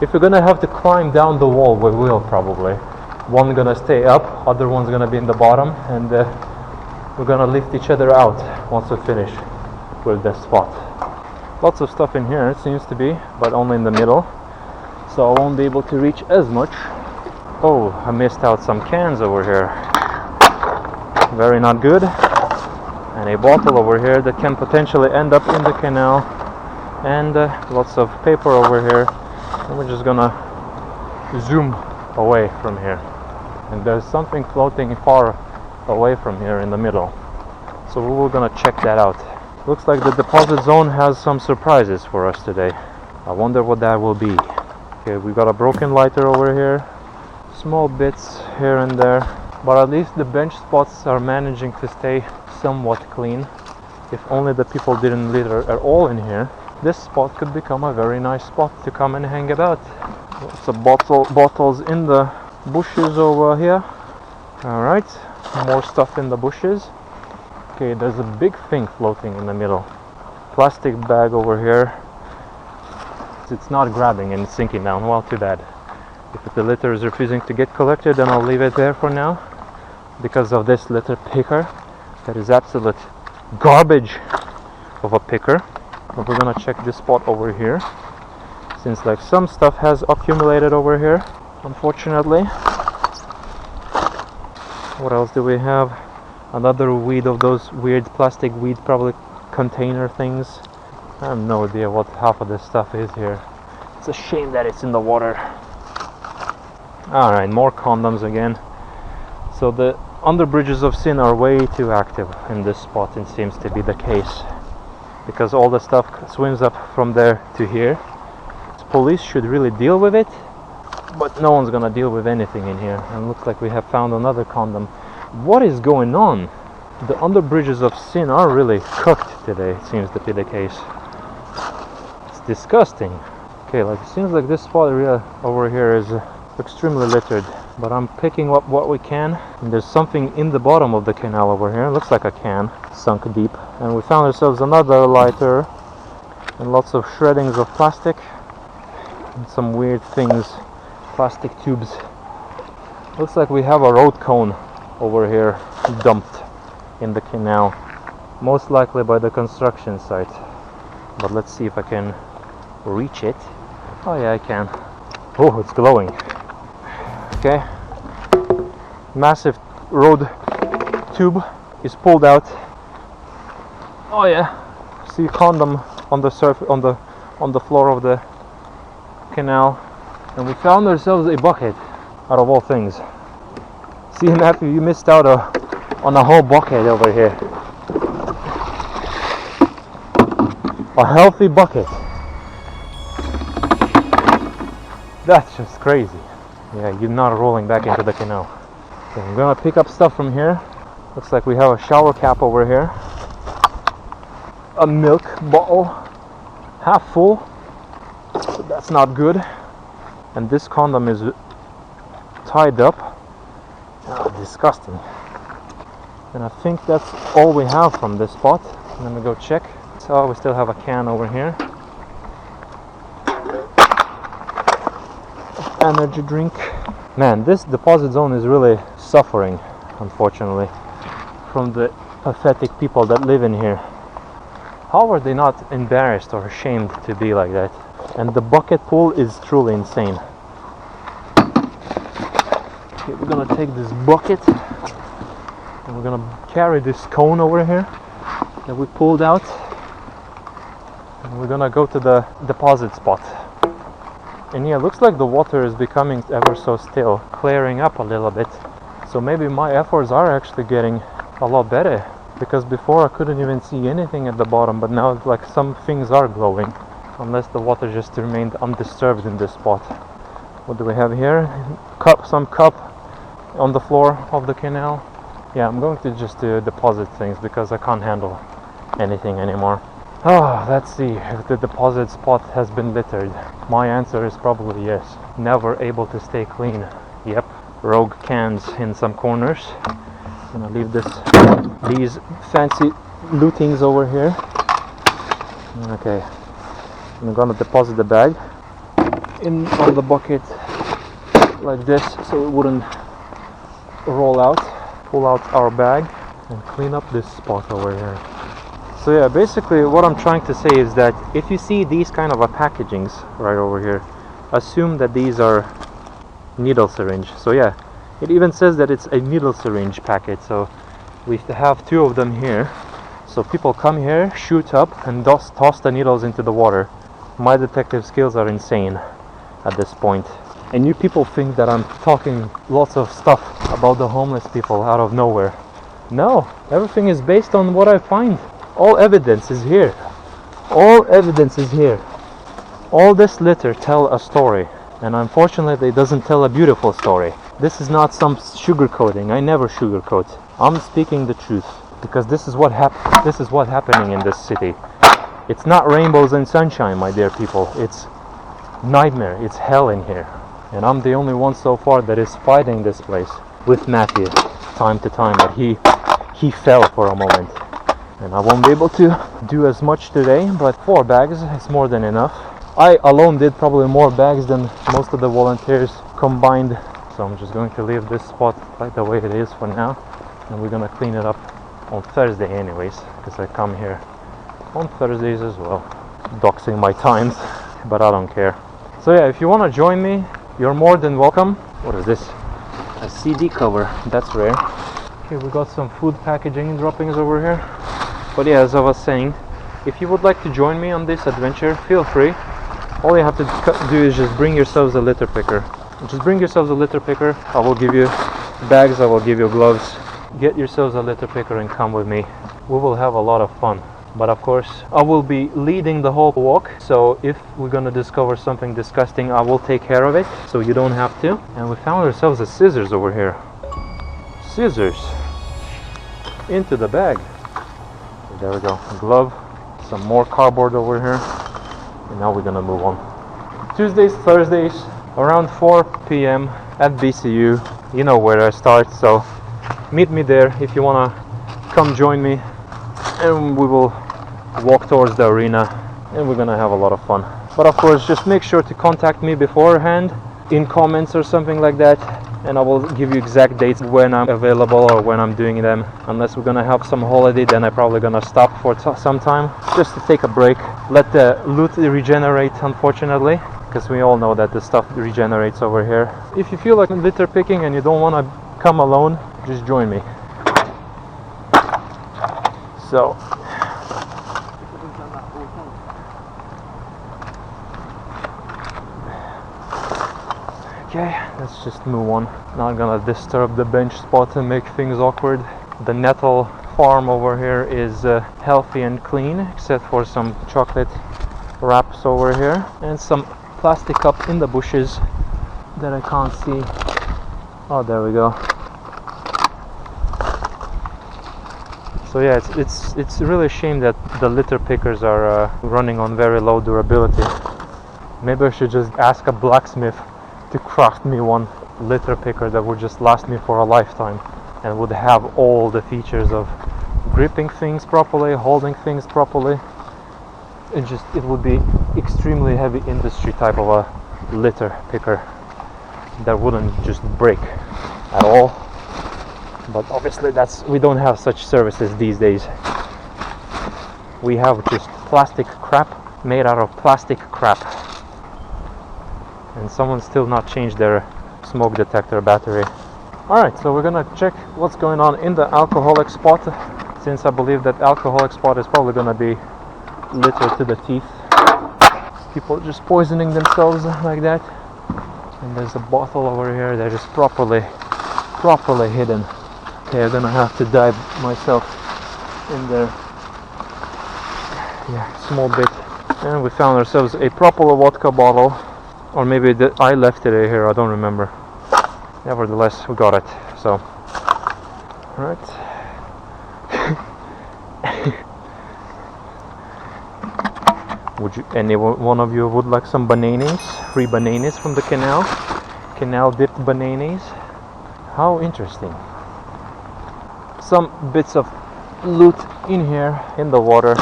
A: If we're gonna have to climb down the wall, we will probably. One gonna stay up, other one's gonna be in the bottom, and we're gonna lift each other out once we finish with this spot. Lots of stuff in here, it seems to be, but only in the middle, so I won't be able to reach as much. Oh, I missed out some cans over here. Very not good. And a bottle over here that can potentially end up in the canal. and lots of paper over here, and we're just gonna zoom away from here. And there's something floating far away from here in the middle, so we're gonna check that out. Looks like the deposit zone has some surprises for us today. I wonder what that will be. Okay, we got a broken lighter over here, small bits here and there, but at least the bench spots are managing to stay somewhat clean. If only the people didn't litter at all in here, this spot could become a very nice spot to come and hang about. Lots of bottles in the bushes over here. Alright, more stuff in the bushes. Okay, there's a big thing floating in the middle. Plastic bag over here. It's not grabbing and sinking down. Well, too bad. If the litter is refusing to get collected, then I'll leave it there for now because of this litter picker. That is absolute garbage of a picker. But we're gonna check this spot over here, since like some stuff has accumulated over here, unfortunately. What else do we have? Another weed of those weird plastic weed, probably container things. I have no idea what half of this stuff is here. It's a shame that it's in the water. Alright, more condoms again. So the underbridges of sin are way too active in this spot, it seems to be the case, because all the stuff swims up from there to here. Police should really deal with it, but no one's gonna deal with anything in here. And it looks like we have found another condom. What is going on? The underbridges of sin are really cooked today, it seems to be the case. It's disgusting. Okay, like it seems like this spot area over here is extremely littered, but I'm picking up what we can. And there's something in the bottom of the canal over here. It looks like a can sunk deep. And we found ourselves another lighter and lots of shreddings of plastic and some weird things, plastic tubes. Looks like we have a road cone over here dumped in the canal, most likely by the construction site. But let's see if I can reach it. Oh yeah, I can. Oh, it's glowing. Okay, massive road tube is pulled out. Oh yeah, see condom on the surface, on the floor of the canal, and we found ourselves a bucket out of all things. See, Matthew, you missed out on a whole bucket over here. A healthy bucket. That's just crazy. Yeah, you're not rolling back into the canal. Okay, I'm gonna pick up stuff from here. Looks like we have a shower cap over here. A milk bottle, half full. So that's not good. And this condom is tied up. Oh, disgusting. And I think that's all we have from this spot. Let me go check. So we still have a can over here. Energy drink. Man, this deposit zone is really suffering, unfortunately, from the pathetic people that live in here. How are they not embarrassed or ashamed to be like that? And the bucket pool is truly insane. Okay, we're gonna take this bucket and we're gonna carry this cone over here that we pulled out, and we're gonna go to the deposit spot. And yeah, looks like the water is becoming ever so still, clearing up a little bit. So maybe my efforts are actually getting a lot better, because before I couldn't even see anything at the bottom, but now it's like some things are glowing, unless the water just remained undisturbed in this spot. What do we have here? Some cup on the floor of the canal. Yeah, I'm going to just deposit things because I can't handle anything anymore. Oh, let's see if the deposit spot has been littered. My answer is probably yes. Never able to stay clean. Yep, rogue cans in some corners. I'm gonna leave these fancy lootings over here. Okay, I'm gonna deposit the bag on the bucket like this, so it wouldn't roll out. Pull out our bag and clean up this spot over here. So yeah, basically what I'm trying to say is that if you see these kind of packagings right over here, assume that these are needle syringe. So yeah, it even says that it's a needle syringe packet. So we have two of them here. So people come here, shoot up, and toss the needles into the water. My detective skills are insane at this point. And you people think that I'm talking lots of stuff about the homeless people out of nowhere. No, everything is based on what I find. All evidence is here. All evidence is here. All this litter tell a story, and unfortunately it doesn't tell a beautiful story. This is not some sugarcoating. I never sugarcoat. I'm speaking the truth, because this is what happening in this city. It's not rainbows and sunshine, my dear people. It's nightmare. It's hell in here. And I'm the only one so far that is fighting this place with Matthew time to time, but he fell for a moment. And I won't be able to do as much today, but 4 bags is more than enough. I alone did probably more bags than most of the volunteers combined. So I'm just going to leave this spot like the way it is for now. And we're gonna clean it up on Thursday anyways, because I come here on Thursdays as well. Doxing my times, but I don't care. So yeah, if you want to join me, you're more than welcome. What is this? A CD cover. That's rare. Okay, we got some food packaging droppings over here. But yeah, as I was saying, if you would like to join me on this adventure, feel free. All you have to do is just bring yourselves a litter picker. Just bring yourselves a litter picker. I will give you bags, I will give you gloves. Get yourselves a litter picker and come with me. We will have a lot of fun. But of course, I will be leading the whole walk. So if we're gonna discover something disgusting, I will take care of it, so you don't have to. And we found ourselves a scissors over here. Scissors. Into the bag. There we go. A glove. Some more cardboard over here. And now we're gonna move on. Tuesdays, Thursdays, around 4 p.m. at BCU. You know where I start, so meet me there if you wanna come join me. And we will walk towards the arena, and we're gonna have a lot of fun. But of course, just make sure to contact me beforehand in comments or something like that, and I will give you exact dates when I'm available or when I'm doing them. Unless we're gonna have some holiday, then I'm probably gonna stop for some time just to take a break, let the loot regenerate, unfortunately, because we all know that the stuff regenerates over here. If you feel like litter picking and you don't want to come alone, just join me. So okay, let's just move on. Not gonna disturb the bench spot and make things awkward. The nettle farm over here is healthy and clean, except for some chocolate wraps over here and some plastic up in the bushes that I can't see. Oh, there we go. So yeah, it's really a shame that the litter pickers are running on very low durability. Maybe I should just ask a blacksmith to craft me one litter picker that would just last me for a lifetime and would have all the features of gripping things properly, holding things properly. It would be extremely heavy industry type of a litter picker that wouldn't just break at all. But obviously we don't have such services these days. We have just plastic crap made out of plastic crap. And someone's still not changed their smoke detector battery. Alright, so we're gonna check what's going on in the alcoholic spot, since I believe that alcoholic spot is probably gonna be littered to the teeth. People just poisoning themselves like that. And there's a bottle over here that is properly hidden. Okay, I'm gonna have to dive myself in there. Yeah, small bit. And we found ourselves a proper vodka bottle. Or maybe I left it here, I don't remember. Nevertheless, we got it. So, alright. Would you, any one of you would like some bananas? Free bananas from the canal? Canal dipped bananas? How interesting. Some bits of loot in here in the water.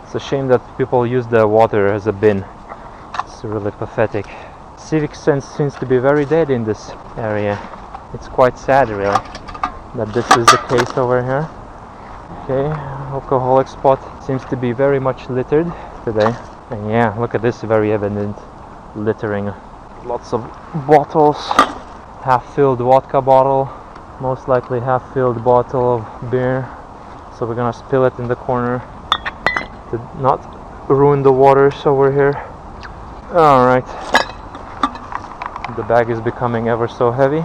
A: It's a shame that people use the water as a bin. It's really pathetic. Civic sense seems to be very dead in this area. It's quite sad, really, that this is the case over here. Okay, alcoholic spot seems to be very much littered today. And yeah, look at this very evident littering. Lots of bottles, half-filled vodka bottle, most likely half-filled bottle of beer, So we're gonna spill it in the corner to not ruin the waters over here. Alright. The bag is becoming ever so heavy.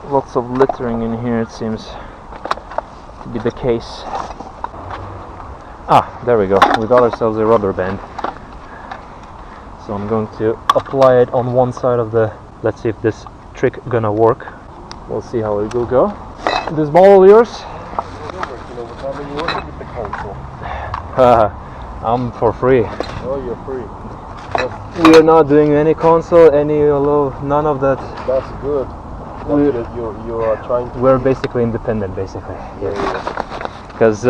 A: Lots of littering in here, it seems to be the case. Ah, there we go. We got ourselves a rubber band. So I'm going to apply it on one side of the... Let's see if this trick gonna work. We'll see how it will go. This ball yours? I'm for free.
B: Oh, you're free.
A: We are not doing any console, none of that.
B: That's good. You are trying to...
A: We're basically independent, basically.
B: Yeah.
A: Because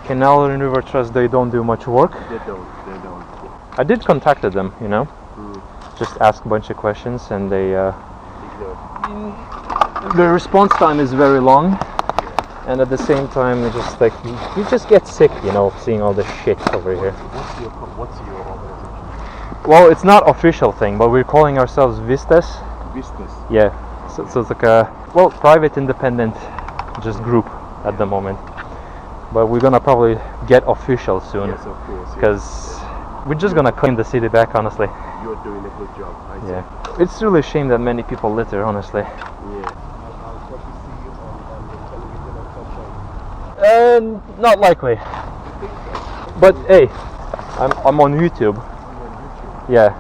A: Canal and River Trust, they don't do much work.
B: They don't.
A: I did contacted them, you know. Just ask a bunch of questions, and they... the response time is very long. And at the same time, it's just like, you just get sick, you know, seeing all this shit over here.
B: What's your organization?
A: Well, it's not official thing, but we're calling ourselves Vistas.
B: Vistas?
A: Yeah, so it's like a, well, private independent just group at the moment. But we're gonna probably get official soon.
B: Yes, of course.
A: Because we're just gonna clean the city back, honestly.
B: You're doing a good job, I see.
A: Yeah. It's really a shame that many people litter, honestly.
B: Yeah.
A: Not likely. But hey, I'm on YouTube. Yeah.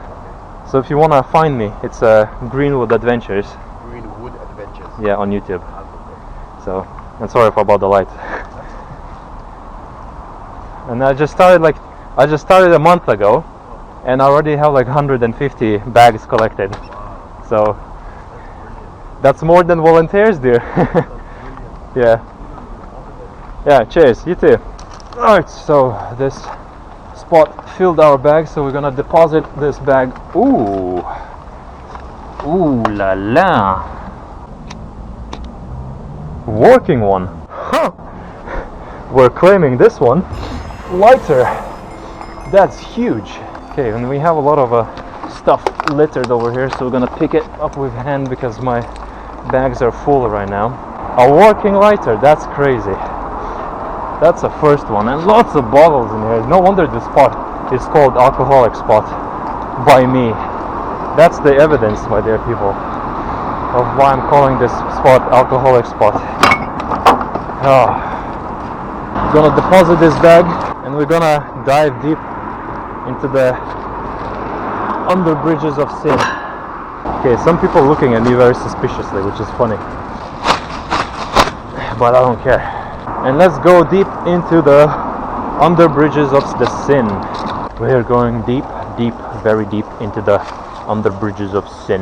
A: So if you wanna find me, it's Greenwood Adventures.
B: Greenwood Adventures.
A: Yeah, on YouTube. So, I'm sorry about the light. And I just started a month ago, and I already have like 150 bags collected. So that's more than volunteers do. Yeah. Yeah, cheers, you too. Alright, so this spot filled our bag, so we're gonna deposit this bag. Ooh la la. Working one. Huh. We're claiming this one. Lighter. That's huge. Okay, and we have a lot of stuff littered over here, so we're gonna pick it up with hand because my bags are full right now. A working lighter, that's crazy. That's a first one, and lots of bottles in here. No wonder this spot is called Alcoholic Spot by me. That's the evidence, my dear people, of why I'm calling this spot Alcoholic Spot. Gonna deposit this bag, and we're gonna dive deep into the under bridges of sin. Okay, some people looking at me very suspiciously, which is funny, but I don't care. And let's go deep into the under bridges of the sin. We're going deep, very deep into the under bridges of sin.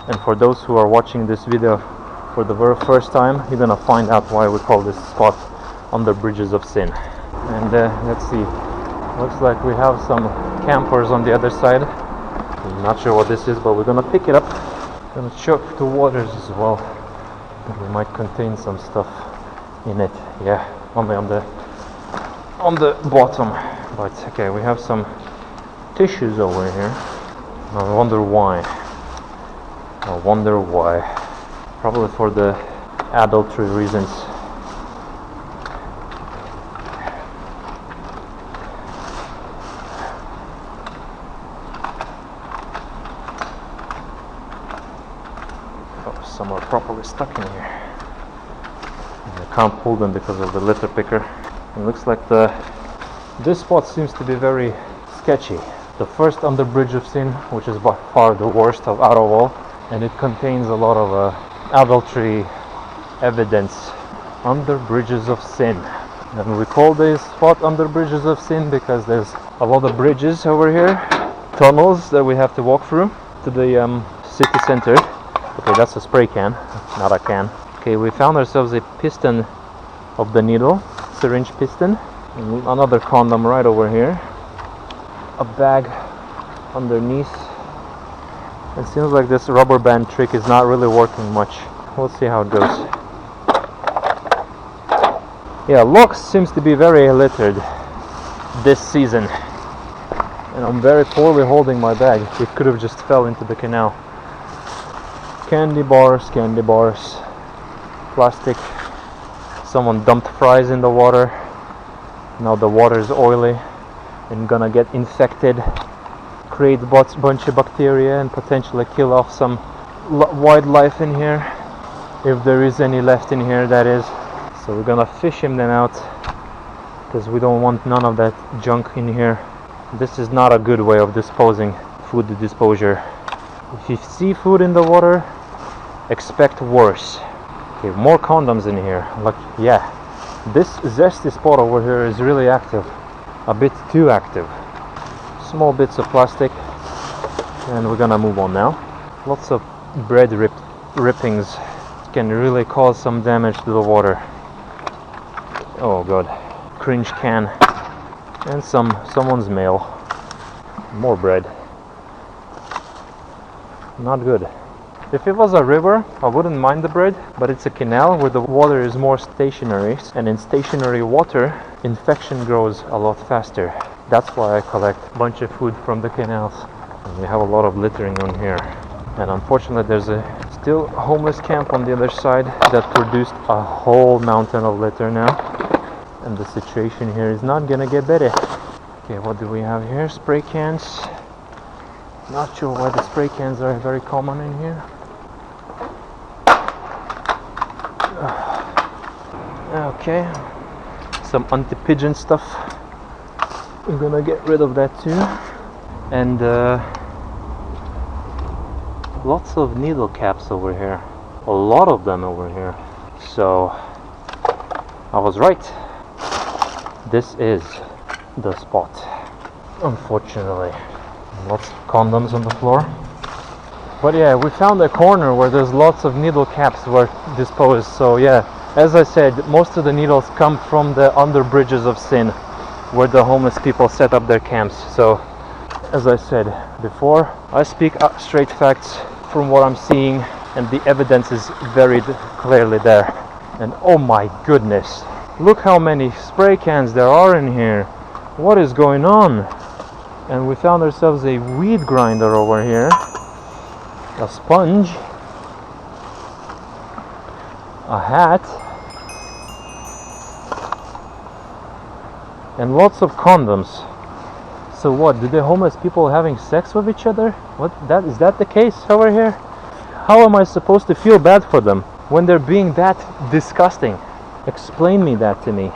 A: And for those who are watching this video for the very first time, you're gonna find out why we call this spot under bridges of sin. And let's see, looks like we have some campers on the other side. I'm not sure what this is, but we're gonna pick it up. Gonna check the waters as well. We might contain some stuff in it. Yeah, only on the bottom. But okay, we have some tissues over here. I wonder why. Probably for the adultery reasons. Oh, some are properly stuck in here. I can't pull them because of the litter picker. It looks like this spot seems to be very sketchy. The first under bridge of sin, which is by far the worst out of all, and it contains a lot of adultery evidence. Under bridges of sin. And we call this spot under bridges of sin because there's a lot of bridges over here, tunnels that we have to walk through to the city center. Okay, that's a spray can, not a can. Okay, we found ourselves a piston of the needle, syringe piston, and another condom right over here, a bag underneath. It seems like this rubber band trick is not really working much. We'll see how it goes. Yeah, locks seems to be very littered this season, and I'm very poorly holding my bag. It could have just fell into the canal. Candy bars, plastic Someone dumped fries in the water. Now the water is oily and gonna get infected, create a bunch of bacteria and potentially kill off some wildlife in here, if there is any left in here, that is. So we're gonna fish him then out, because we don't want none of that junk in here. This is not a good way of disposing food disposure. If you see food in the water, expect worse. Okay, more condoms in here. Like, yeah, this zesty spot over here is really active, a bit too active. Small bits of plastic, and we're gonna move on now. Lots of bread rippings can really cause some damage to the water. Oh god, cringe can, and someone's mail. More bread. Not good. If it was a river, I wouldn't mind the bread, but it's a canal where the water is more stationary, and in stationary water, infection grows a lot faster. That's why I collect a bunch of food from the canals. And we have a lot of littering on here. And unfortunately, there's a still homeless camp on the other side that produced a whole mountain of litter now. And the situation here is not gonna get better. Okay, what do we have here? Spray cans. Not sure why the spray cans are very common in here. Okay, some anti-pigeon stuff. We're gonna get rid of that too. And lots of needle caps over here. A lot of them over here. So I was right. This is the spot. Unfortunately. Lots of condoms on the floor. But yeah, we found a corner where there's lots of needle caps were disposed. So yeah, as I said, most of the needles come from the under bridges of sin, where the homeless people set up their camps. So as I said before, I speak straight facts from what I'm seeing, and the evidence is very clearly there. And oh my goodness, look how many spray cans there are in here. What is going on? And we found ourselves a weed grinder over here, a sponge, a hat, and lots of condoms. So what, do the homeless people having sex with each other? Is that the case over here? How am I supposed to feel bad for them when they're being that disgusting? Explain me that to me.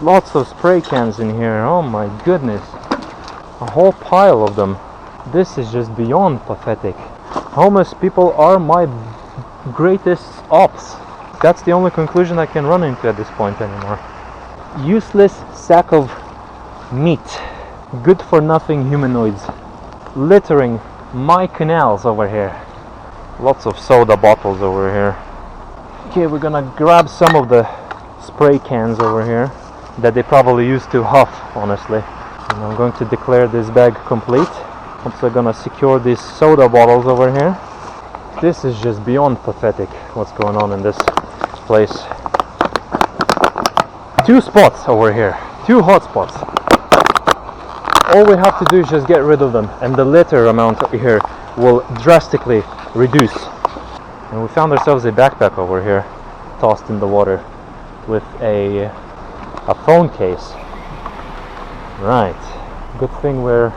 A: Lots of spray cans in here, oh my goodness. A whole pile of them. This is just beyond pathetic. Homeless people are my greatest ops. That's the only conclusion I can run into at this point anymore. Useless sack of meat. Good for nothing humanoids. Littering my canals over here. Lots of soda bottles over here. Okay, we're gonna grab some of the spray cans over here that they probably used to huff, honestly. And I'm going to declare this bag complete. I'm also gonna secure these soda bottles over here. This is just beyond pathetic, what's going on in this place. 2 spots over here, 2 hot spots. All we have to do is just get rid of them, and the litter amount here will drastically reduce. And we found ourselves a backpack over here, tossed in the water, with a phone case. Right, good thing we're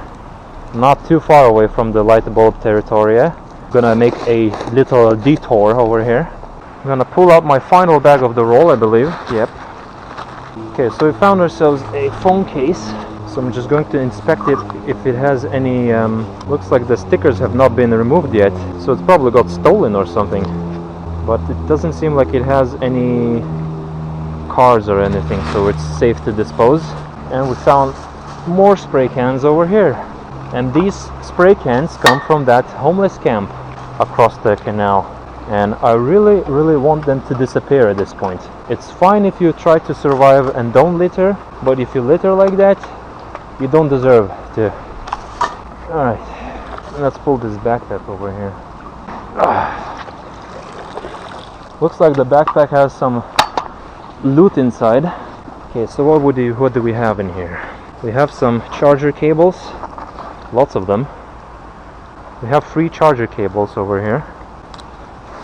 A: not too far away from the light bulb territory. Gonna make a little detour over here. I'm gonna pull out my final bag of the roll, I believe. Yep. Okay, so we found ourselves a phone case. So I'm just going to inspect it if it has any, looks like the stickers have not been removed yet. So it's probably got stolen or something. But it doesn't seem like it has any cards or anything, so it's safe to dispose. And we found more spray cans over here, and these spray cans come from that homeless camp across the canal, and I really want them to disappear at this point. It's fine if you try to survive and don't litter, but if you litter like that, you don't deserve to. Alright, let's pull this backpack over here. Looks like the backpack has some loot inside. Okay, so what do we have in here? We have some charger cables, lots of them. We have 3 charger cables over here.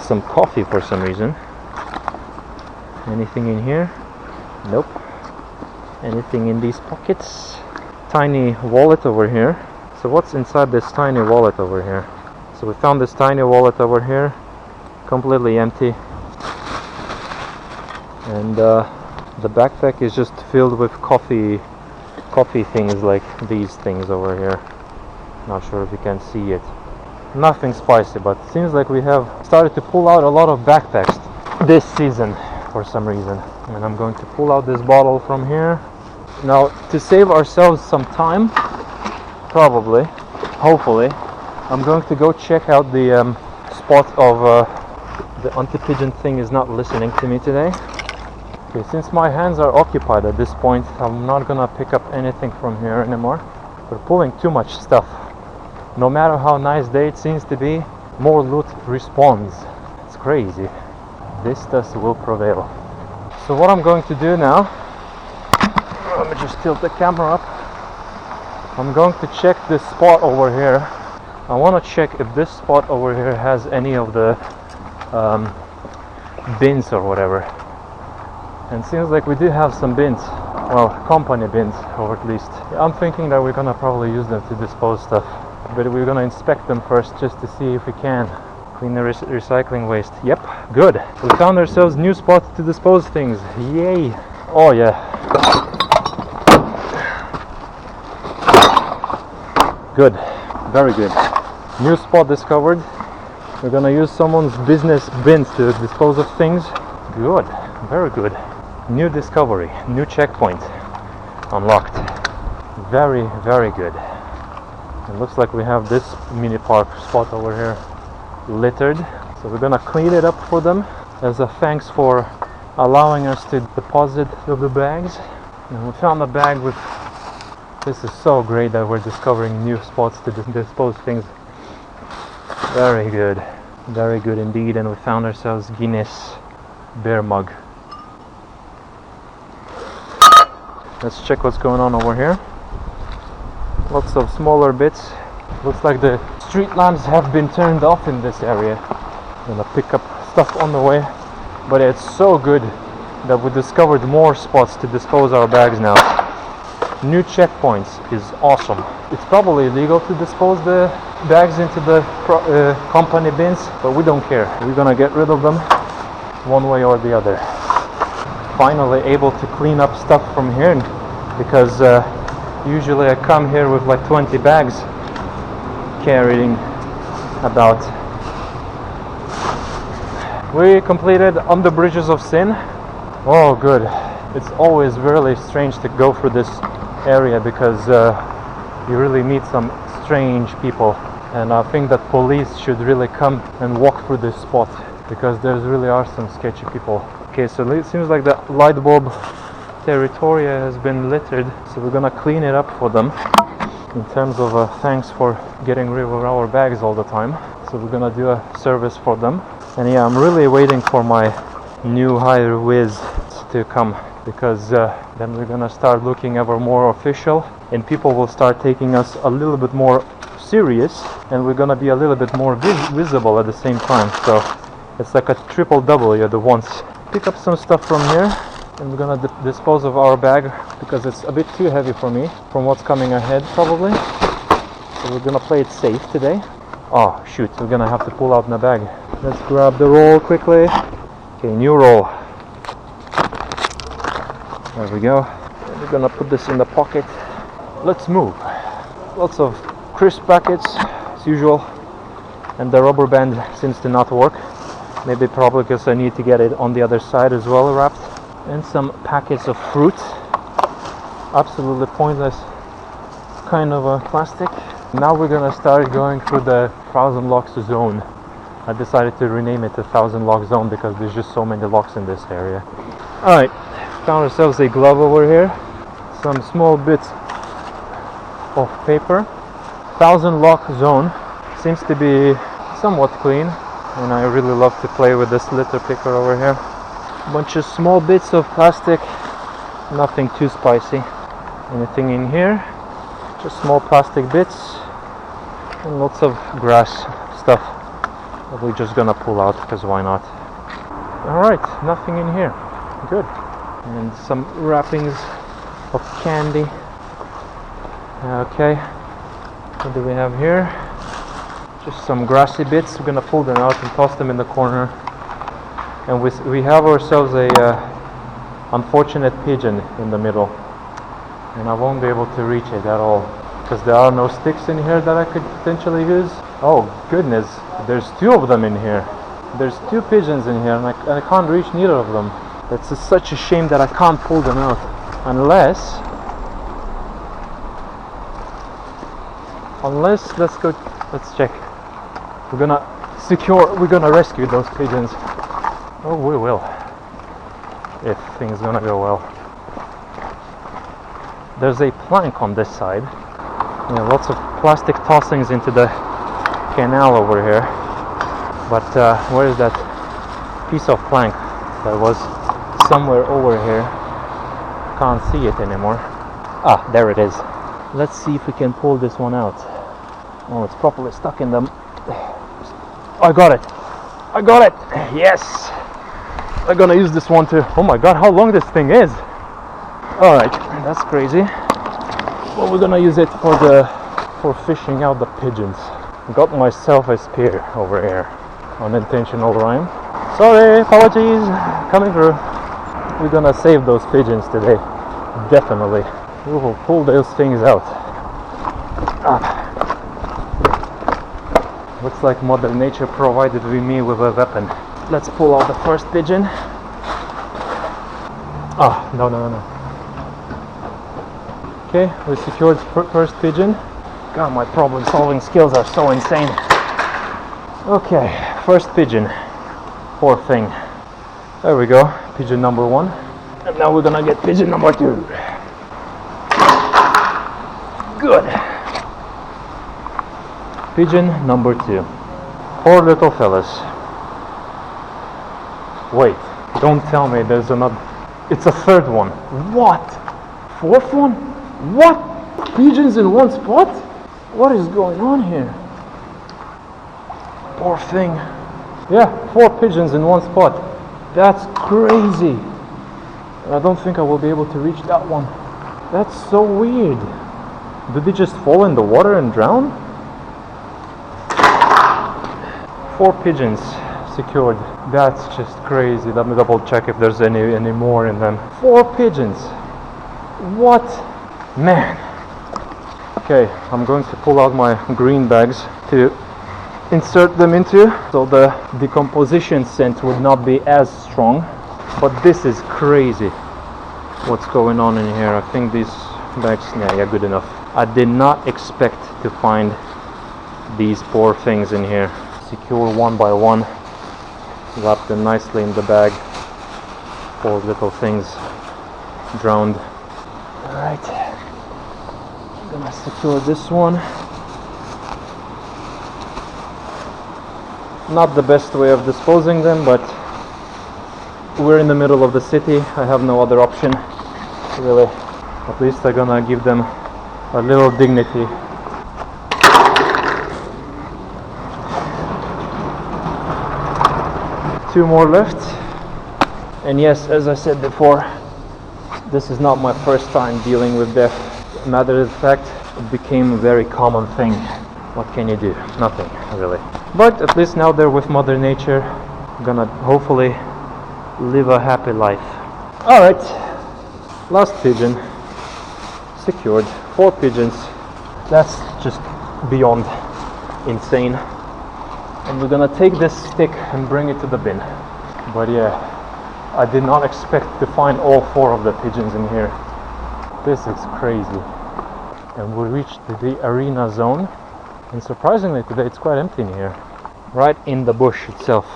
A: Some coffee for some reason. Anything in here? Nope. Anything in these pockets? Tiny wallet over here. So what's inside this tiny wallet over here? So we found this tiny wallet over here, completely empty. And the backpack is just filled with coffee things like these things over here. Not sure if you can see it. Nothing spicy, but it seems like we have started to pull out a lot of backpacks this season for some reason. And I'm going to pull out this bottle from here. Now, to save ourselves some time, probably, hopefully, I'm going to go check out the spot of the anti-pigeon thing is not listening to me today. Okay, since my hands are occupied at this point, I'm not gonna pick up anything from here anymore. We're pulling too much stuff. No matter how nice day it seems to be, more loot respawns. It's crazy. Vistas will prevail. So what I'm going to do now, let me just tilt the camera up. I'm going to check this spot over here. I want to check if this spot over here has any of the bins or whatever. And seems like we do have some bins, well, company bins, or at least. I'm thinking that we're gonna probably use them to dispose stuff, but we're gonna inspect them first just to see if we can clean the recycling waste. Yep, good. We found ourselves new spot to dispose things. Yay! Oh yeah. Good, very good. New spot discovered. We're gonna use someone's business bins to dispose of things. Good, very good. New discovery, new checkpoint unlocked. Very, very good. It looks like we have this mini park spot over here littered. So we're gonna clean it up for them as a thanks for allowing us to deposit the bags. And we found a bag with... This is so great that we're discovering new spots to dispose things. Very good indeed. And we found ourselves Guinness beer mug. Let's check what's going on over here. Lots of smaller bits. Looks like the street lamps have been turned off in this area. I'm gonna pick up stuff on the way. But it's so good that we discovered more spots to dispose our bags now. New checkpoints is awesome. It's probably illegal to dispose the bags into the company bins, but we don't care. We're gonna get rid of them one way or the other. Finally able to clean up stuff from here, because usually I come here with like 20 bags carrying about. We completed On the Bridges of Sin. Oh good. It's always really strange to go through this area because you really meet some strange people, and I think that police should really come and walk through this spot because there really are some sketchy people. Okay, so it seems like the light bulb territoria has been littered, so we're gonna clean it up for them in terms of thanks for getting rid of our bags all the time. So we're gonna do a service for them. And yeah, I'm really waiting for my new high vis to come, because then we're gonna start looking ever more official and people will start taking us a little bit more serious, and we're gonna be a little bit more visible at the same time. So it's like a triple W at once. Pick up some stuff from here and we're gonna dispose of our bag because it's a bit too heavy for me from what's coming ahead probably. So we're gonna play it safe today. Oh shoot, we're gonna have to pull out my bag. Let's grab the roll quickly. Okay, new roll. There we go. And we're gonna put this in the pocket. Let's move. Lots of crisp packets as usual, and the rubber band seems to not work. Maybe probably because I need to get it on the other side as well wrapped. And some packets of fruit. Absolutely pointless kind of a plastic. Now we're gonna start going through the 1000 locks zone. I decided to rename it the 1000 lock zone because there's just so many locks in this area. Alright, found ourselves a glove over here. Some small bits of paper. 1000 lock zone seems to be somewhat clean, and I really love to play with this litter picker over here. A bunch of small bits of plastic, nothing too spicy. Anything in here? Just small plastic bits and lots of grass stuff that we're just gonna pull out because why not. Alright, nothing in here. Good. and some wrappings of candy. Okay, what do we have here? Just some grassy bits. We're gonna pull them out and toss them in the corner. And we have ourselves a unfortunate pigeon in the middle, and I won't be able to reach it at all because there are no sticks in here that I could potentially use. Oh goodness, there's two of them in here. There's two pigeons in here, and I can't reach neither of them. It's such a shame that I can't pull them out unless let's check. We're gonna rescue those pigeons. Oh, we will, if things gonna go well. There's a plank on this side. Yeah, lots of plastic tossings into the canal over here. But where is that piece of plank that was somewhere over here? Can't see it anymore. Ah, there it is. Let's see if we can pull this one out. Oh, it's properly stuck in them. I got it! I got it! Yes! I'm gonna use this one too. Oh my god, how long this thing is! Alright, that's crazy. Well, we're gonna use it for fishing out the pigeons. Got myself a spear over here. Unintentional rhyme. Sorry, apologies. Coming through. We're gonna save those pigeons today. Definitely. We will pull those things out. Looks like Mother Nature provided me with a weapon. Let's pull out the first pigeon. Ah, no. Okay, we secured first pigeon. God, my problem solving skills are so insane. Okay, first pigeon. Poor thing. There we go, pigeon number 1. And now we're gonna get pigeon number 2. Good. Pigeon number 2. Poor little fellas. Wait, don't tell me there's another. It's a third one. What? Fourth one? What? Pigeons in one spot? What is going on here? Poor thing. Yeah, 4 pigeons in one spot. That's crazy. I don't think I will be able to reach that one. That's so weird. Did they just fall in the water and drown? 4 pigeons secured. That's just crazy. Let me double check if there's any more in them. 4 pigeons. What? Man. Okay, I'm going to pull out my green bags to insert them into, so the decomposition scent would not be as strong. But this is crazy. What's going on in here? I think these bags, yeah, good enough. I did not expect to find these poor things in here. Secure one by one. Wrap them nicely in the bag. Poor little things drowned. Alright. I'm gonna secure this one. Not the best way of disposing them, but we're in the middle of the city. I have no other option, really. At least I'm gonna give them a little dignity. Two more left. And yes, as I said before, this is not my first time dealing with death. Matter of fact, it became a very common thing. What can you do? Nothing, really. But at least now they're with Mother Nature. I'm gonna hopefully live a happy life. Alright, last pigeon secured. 4 pigeons. That's just beyond insane. And we're gonna take this stick and bring it to the bin. But yeah, I did not expect to find all 4 of the pigeons in here. This is crazy. And we reached the arena zone, and surprisingly today it's quite empty in here. Right in the bush itself.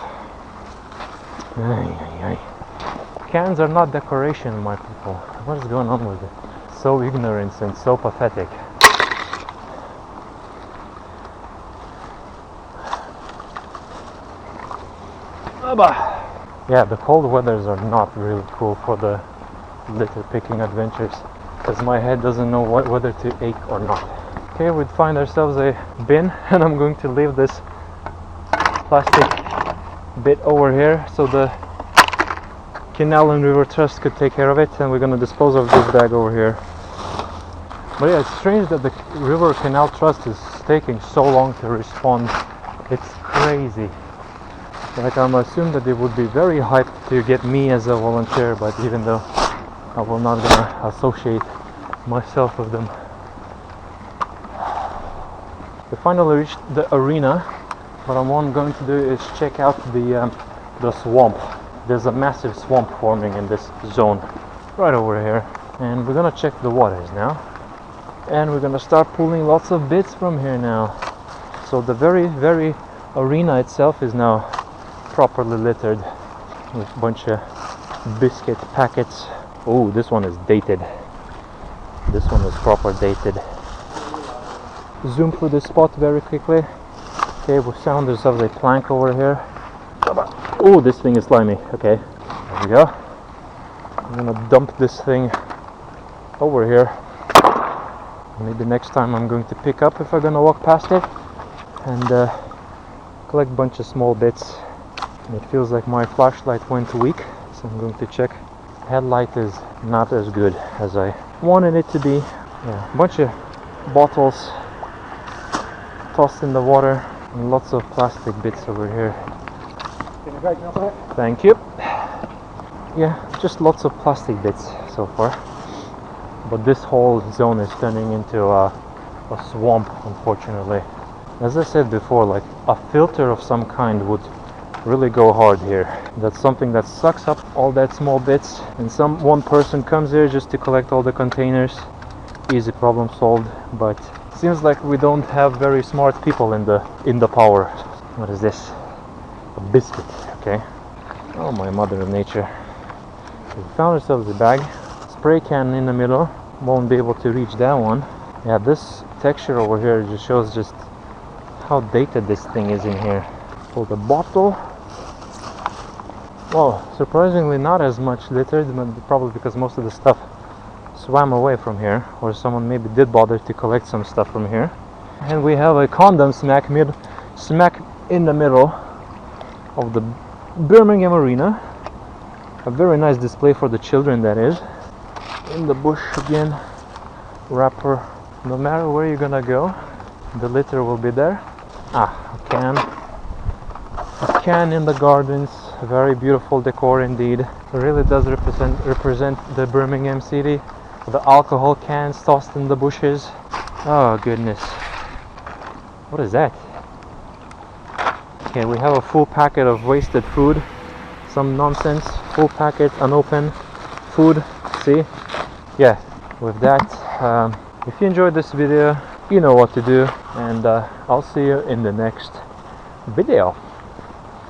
A: Cans are not decoration, my people. What is going on with it? So ignorant and so pathetic. Yeah, the cold weathers are not really cool for the litter picking adventures, because my head doesn't know whether to ache or not. Okay, we'd find ourselves a bin, and I'm going to leave this plastic bit over here so the Canal and River Trust could take care of it, and we're gonna dispose of this bag over here. But yeah, it's strange that the River Canal Trust is taking so long to respond. It's crazy. Like, I'm assuming that they would be very hyped to get me as a volunteer, but even though I will not gonna associate myself with them. We finally reached the arena. What I'm going to do is check out the swamp. There's a massive swamp forming in this zone right over here, and we're gonna check the waters now, and we're gonna start pulling lots of bits from here now. So the very arena itself is now properly littered with a bunch of biscuit packets. Oh, this one is dated. This one is proper dated. Zoom through this spot very quickly. Okay, we found ourselves a plank over here. Oh, this thing is slimy. Okay, there we go. I'm gonna dump this thing over here. Maybe next time I'm going to pick up if I'm gonna walk past it, and collect a bunch of small bits. And it feels like my flashlight went weak, so I'm going to check. Headlight is not as good as I wanted it to be. Yeah, a bunch of bottles tossed in the water, and lots of plastic bits over here. Thank you. Yeah, just lots of plastic bits so far. But this whole zone is turning into a swamp, unfortunately. As I said before, like, a filter of some kind would really go hard here. That's something that sucks up all that small bits, and one person comes here just to collect all the containers. Easy problem solved. But it seems like we don't have very smart people in the power. What is this? A biscuit. Okay. Oh, my mother of nature. We found ourselves a bag. Spray can in the middle. Won't be able to reach that one. Yeah, this texture over here just shows just how dated this thing is in here. Pull the bottle. Well, surprisingly not as much littered, but probably because most of the stuff swam away from here, or someone maybe did bother to collect some stuff from here. And we have a condom smack in the middle of the Birmingham arena. A very nice display for the children, that is. In the bush again, wrapper. No matter where you're gonna go, the litter will be there. A can in the gardens. Very beautiful decor indeed. It really does represent the Birmingham city. The alcohol cans tossed in the bushes. Oh goodness. What is that? Okay, we have a full packet of wasted food. Some nonsense. Full packet, unopened food. See? Yeah, with that, if you enjoyed this video, you know what to do, and I'll see you in the next video.